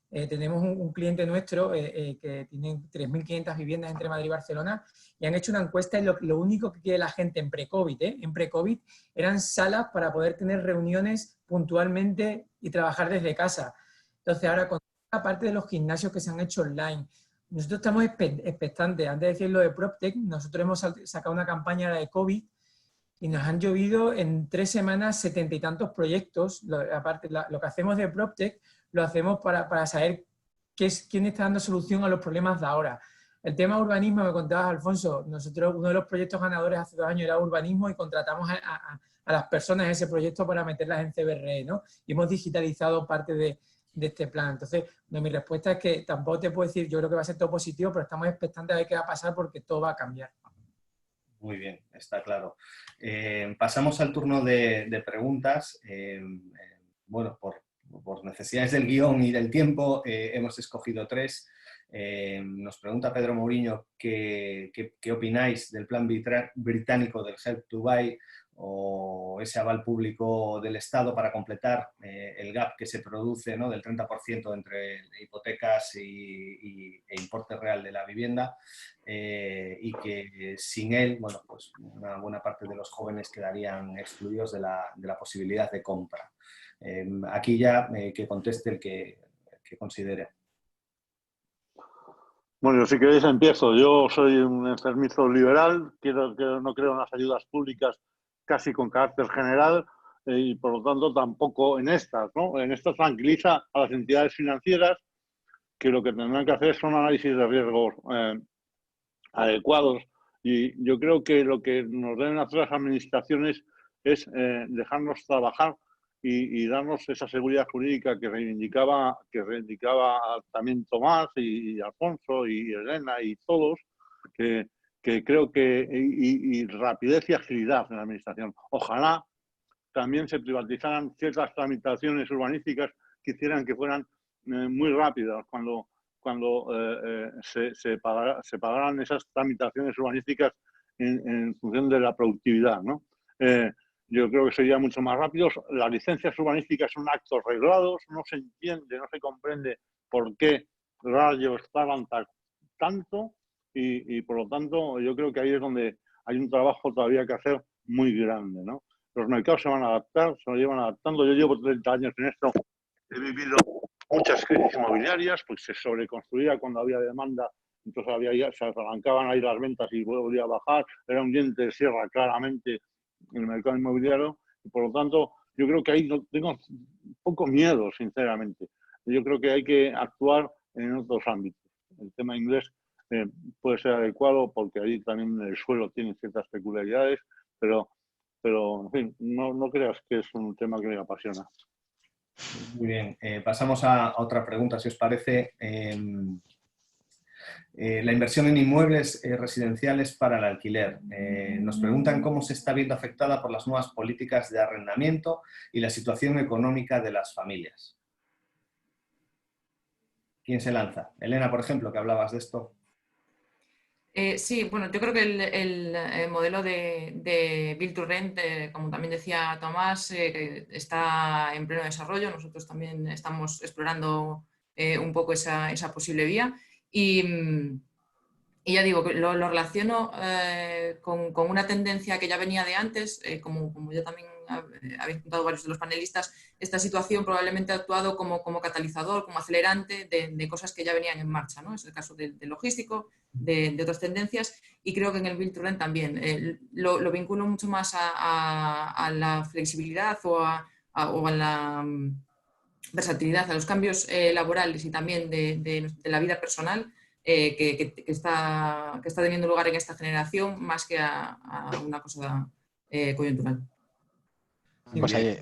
Tenemos un cliente nuestro que tiene 3.500 viviendas entre Madrid y Barcelona, y han hecho una encuesta, y lo único que quiere la gente en pre-COVID, eran salas para poder tener reuniones puntualmente y trabajar desde casa. Entonces ahora, con la parte de los gimnasios que se han hecho online, nosotros estamos expectantes. Antes de decir lo de PropTech, nosotros hemos sacado una campaña de COVID y nos han llovido en 3 semanas 70 y tantos proyectos. Aparte, lo que hacemos de PropTech lo hacemos para saber quién está dando solución a los problemas de ahora. El tema urbanismo, me contabas, Alfonso, nosotros uno de los proyectos ganadores hace 2 años era urbanismo y contratamos a las personas en ese proyecto para meterlas en CBRE, ¿no? Y hemos digitalizado parte de este plan. Entonces, mi respuesta es que tampoco te puedo decir, yo creo que va a ser todo positivo, pero estamos expectantes a ver qué va a pasar porque todo va a cambiar. Muy bien, está claro. Pasamos al turno de preguntas. Bueno, por necesidades del guión y del tiempo, hemos escogido 3. Nos pregunta Pedro Mourinho qué opináis del plan británico del Help to Buy o ese aval público del Estado para completar el gap que se produce, ¿no?, del 30% entre hipotecas e importe real de la vivienda, y que sin él, bueno, pues una buena parte de los jóvenes quedarían excluidos de la posibilidad de compra. Aquí ya que conteste el que considere. Bueno, si queréis empiezo. Yo soy un enfermizo liberal, no creo en las ayudas públicas casi con carácter general y por lo tanto tampoco en estas, ¿no? En estas tranquiliza a las entidades financieras que lo que tendrán que hacer son análisis de riesgos adecuados, y yo creo que lo que nos deben hacer las administraciones es dejarnos trabajar y darnos esa seguridad jurídica que reivindicaba también Tomás y Alfonso y Elena y todos, que creo que y rapidez y agilidad en la administración. Ojalá también se privatizaran ciertas tramitaciones urbanísticas que hicieran que fueran muy rápidas cuando se pagaran esas tramitaciones urbanísticas en función de la productividad, ¿no? Yo creo que sería mucho más rápido. Las licencias urbanísticas son actos reglados, no se entiende, no se comprende por qué rayos tardan tanto y por lo tanto yo creo que ahí es donde hay un trabajo todavía que hacer muy grande, ¿no? Los mercados se van a adaptar, se lo llevan adaptando. Yo llevo 30 años en esto, he vivido muchas crisis inmobiliarias, pues se sobreconstruía cuando había demanda, entonces se arrancaban ahí las ventas y volvía a bajar, era un diente de sierra claramente en el mercado inmobiliario, y por lo tanto yo creo que ahí no tengo poco miedo, sinceramente. Yo creo que hay que actuar en otros ámbitos. El tema inglés puede ser adecuado porque ahí también el suelo tiene ciertas peculiaridades, pero en fin, no creas que es un tema que me apasiona. Muy bien, pasamos a otra pregunta, si os parece. La inversión en inmuebles residenciales para el alquiler. Nos preguntan cómo se está viendo afectada por las nuevas políticas de arrendamiento y la situación económica de las familias. ¿Quién se lanza? Elena, por ejemplo, que hablabas de esto. Sí, bueno, yo creo que el modelo de Build to Rent, como también decía Tomás, está en pleno desarrollo. Nosotros también estamos explorando un poco esa posible vía. Y ya digo, lo relaciono con una tendencia que ya venía de antes, como ya también habéis contado varios de los panelistas. Esta situación probablemente ha actuado como catalizador, como acelerante de cosas que ya venían en marcha, ¿no? Es el caso del logístico, de otras tendencias, y creo que en el Build to Rent también. Lo vinculo mucho más a la flexibilidad o a la versatilidad, a los cambios laborales y también de la vida personal que está teniendo lugar en esta generación, más que a una cosa coyuntural. Pues ahí,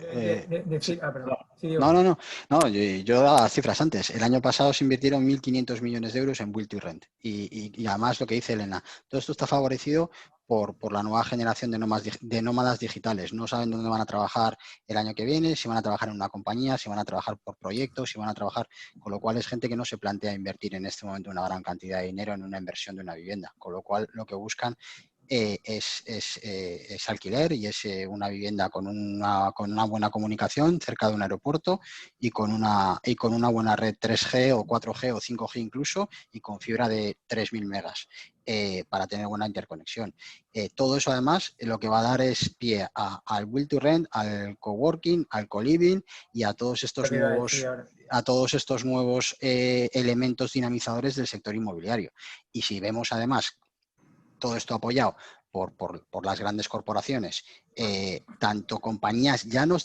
perdón. No, yo daba cifras antes. El año pasado se invirtieron 1.500 millones de euros en Build to Rent. Y además lo que dice Elena, todo esto está favorecido por la nueva generación de nómadas digitales. No saben dónde van a trabajar el año que viene, si van a trabajar en una compañía, si van a trabajar por proyectos, si van a trabajar, con lo cual es gente que no se plantea invertir en este momento una gran cantidad de dinero en una inversión de una vivienda, con lo cual lo que buscan es alquiler y es una vivienda con una buena comunicación cerca de un aeropuerto y con una buena red 3G o 4G o 5G incluso, y con fibra de 3.000 megas para tener buena interconexión. Todo eso además lo que va a dar es pie al Build to Rent, al coworking, al co-living y a todos estos nuevos elementos dinamizadores del sector inmobiliario. Y si vemos además todo esto apoyado por las grandes corporaciones, tanto compañías, ya no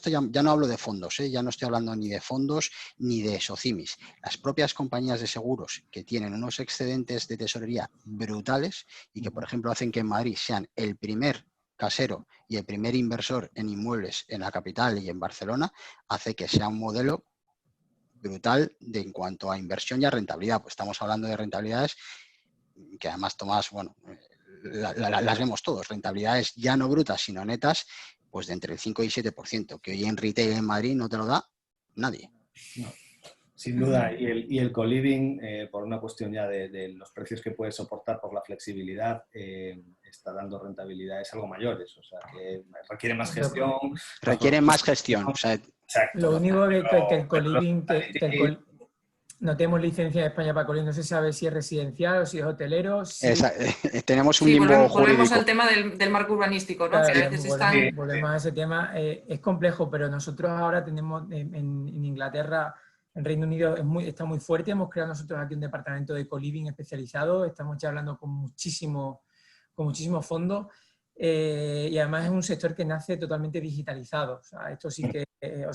hablo de fondos, ya no estoy hablando ni de fondos ni de SOCIMIs, las propias compañías de seguros que tienen unos excedentes de tesorería brutales y que, por ejemplo, hacen que en Madrid sean el primer casero y el primer inversor en inmuebles en la capital y en Barcelona, hace que sea un modelo brutal en cuanto a inversión y a rentabilidad. Pues estamos hablando de rentabilidades que además, Tomás, bueno, las vemos todos, rentabilidades ya no brutas sino netas, pues de entre el 5 y 7%, que hoy en retail en Madrid no te lo da nadie. No, sin duda, y el co-living, por una cuestión ya de los precios que puede soportar por la flexibilidad, está dando rentabilidades algo mayores, o sea, que requiere más gestión. Requiere más gestión, o sea, exacto. Lo único que el co-living, no tenemos licencia en España para co-living, no se sabe si es residencial o si es hotelero. Si... tenemos un limbo jurídico. Volvemos al tema del marco urbanístico, ¿no? Claro, que a veces volvemos a ese tema. Es complejo, pero nosotros ahora tenemos en Inglaterra, en Reino Unido está muy fuerte. Hemos creado nosotros aquí un departamento de co-living especializado. Estamos ya hablando con muchísimos fondos. Y además es un sector que nace totalmente digitalizado. O sea, esto sí que,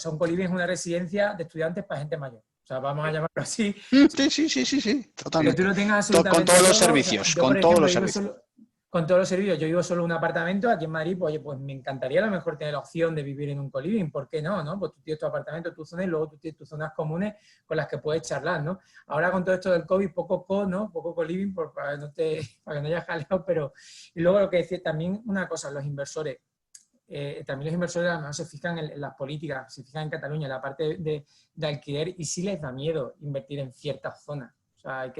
un co-living es una residencia de estudiantes para gente mayor. O sea, vamos a llamarlo así. Sí, totalmente. Que tú lo tengas absolutamente con todos los servicios, con todos los servicios. Con todos los servicios. Yo vivo solo en un apartamento aquí en Madrid, pues, oye, pues me encantaría a lo mejor tener la opción de vivir en un co-living. ¿Por qué no? ¿No? Pues tú tienes tu apartamento, tu zona y luego tú tienes tus zonas comunes con las que puedes charlar, ¿no? Ahora con todo esto del COVID, poco co-living, para que no haya jaleo, pero... Y luego lo que decía también una cosa, los inversores. También los inversores a lo mejor se fijan en las políticas, se fijan en Cataluña, en la parte de alquiler, y sí les da miedo invertir en ciertas zonas. O sea,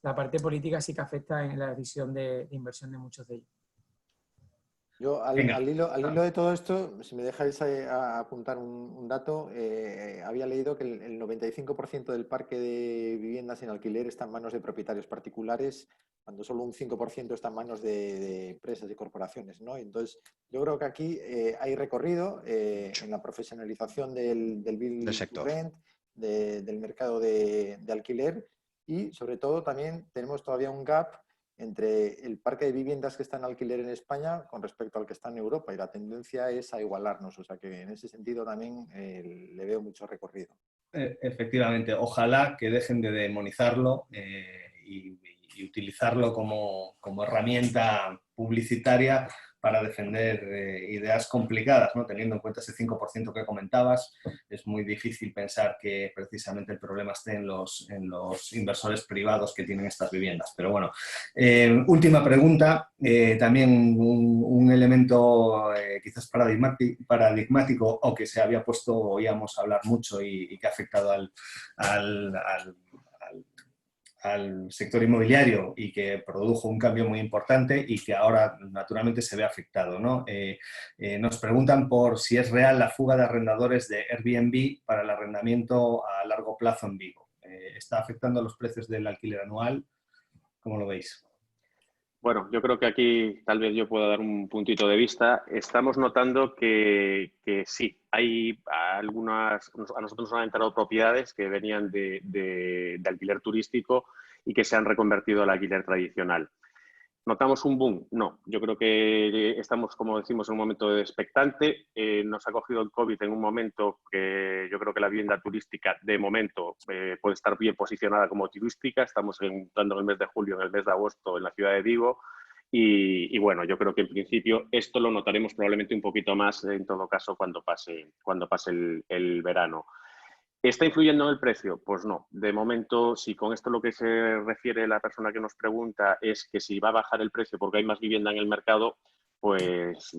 la parte política sí que afecta en la decisión de inversión de muchos de ellos. Yo, al hilo de todo esto, si me dejáis apuntar un dato, había leído que el 95% del parque de viviendas en alquiler está en manos de propietarios particulares, cuando solo un 5% está en manos de empresas y corporaciones, ¿no? Entonces, yo creo que aquí hay recorrido en la profesionalización del build to rent, del mercado de alquiler, y sobre todo también tenemos todavía un gap entre el parque de viviendas que está en alquiler en España con respecto al que está en Europa, y la tendencia es a igualarnos, o sea que en ese sentido también le veo mucho recorrido. Efectivamente, ojalá que dejen de demonizarlo y utilizarlo como herramienta publicitaria para defender ideas complicadas, ¿no? Teniendo en cuenta ese 5% que comentabas, es muy difícil pensar que precisamente el problema esté en los inversores privados que tienen estas viviendas. Pero bueno, última pregunta, también un elemento quizás paradigmático o que se había puesto, oíamos hablar mucho y que ha afectado al sector inmobiliario y que produjo un cambio muy importante y que ahora naturalmente se ve afectado, ¿no? Nos preguntan por si es real la fuga de arrendadores de Airbnb para el arrendamiento a largo plazo en Vigo. ¿Está afectando a los precios del alquiler anual? ¿Cómo lo veis? Bueno, yo creo que aquí tal vez yo pueda dar un puntito de vista. Estamos notando que sí, hay algunas, a nosotros nos han entrado propiedades que venían de alquiler turístico y que se han reconvertido al alquiler tradicional. ¿Notamos un boom? No, yo creo que estamos, como decimos, en un momento de expectante. Nos ha cogido el COVID en un momento que yo creo que la vivienda turística, de momento, puede estar bien posicionada como turística. Estamos entrando en el mes de julio, en el mes de agosto, en la ciudad de Vigo. Y bueno, yo creo que en principio esto lo notaremos probablemente un poquito más, en todo caso, cuando pase el verano. ¿Está influyendo en el precio? Pues no. De momento, si con esto lo que se refiere la persona que nos pregunta es que si va a bajar el precio porque hay más vivienda en el mercado, pues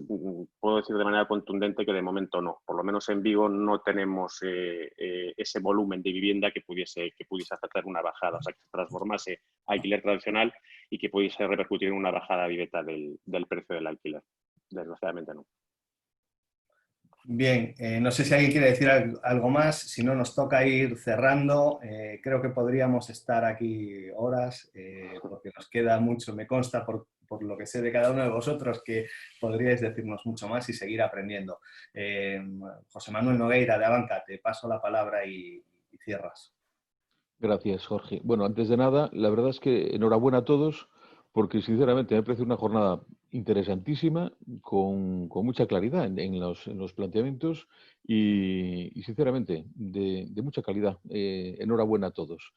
puedo decir de manera contundente que de momento no. Por lo menos en Vigo no tenemos ese volumen de vivienda que pudiese afectar una bajada, o sea, que se transformase a alquiler tradicional y que pudiese repercutir en una bajada directa del precio del alquiler. Desgraciadamente no. Bien, no sé si alguien quiere decir algo más, si no nos toca ir cerrando. Creo que podríamos estar aquí horas porque nos queda mucho, me consta por lo que sé de cada uno de vosotros que podríais decirnos mucho más y seguir aprendiendo. José Manuel Nogueira de Abanca, te paso la palabra y cierras. Gracias, Jorge. Bueno, antes de nada, la verdad es que enhorabuena a todos porque sinceramente me parece una jornada interesantísima, con mucha claridad en los planteamientos y sinceramente, de mucha calidad. Enhorabuena a todos.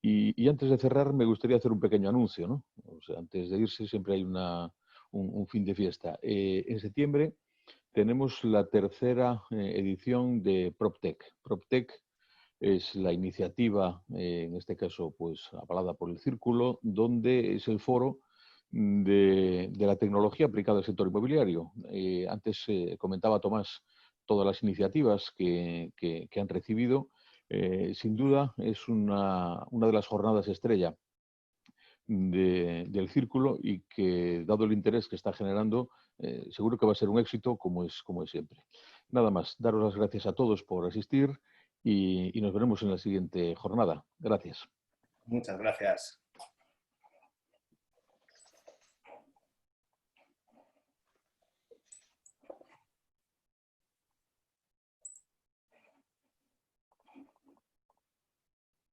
Y antes de cerrar, me gustaría hacer un pequeño anuncio, ¿no? O sea, antes de irse siempre hay un fin de fiesta. En septiembre tenemos la tercera edición de PropTech. PropTech es la iniciativa, en este caso, pues avalada por el Círculo, donde es el foro de la tecnología aplicada al sector inmobiliario. Antes comentaba Tomás todas las iniciativas que han recibido. Sin duda es una de las jornadas estrella del Círculo y que, dado el interés que está generando, seguro que va a ser un éxito como es siempre. Nada más, daros las gracias a todos por asistir y nos veremos en la siguiente jornada. Gracias. Muchas gracias.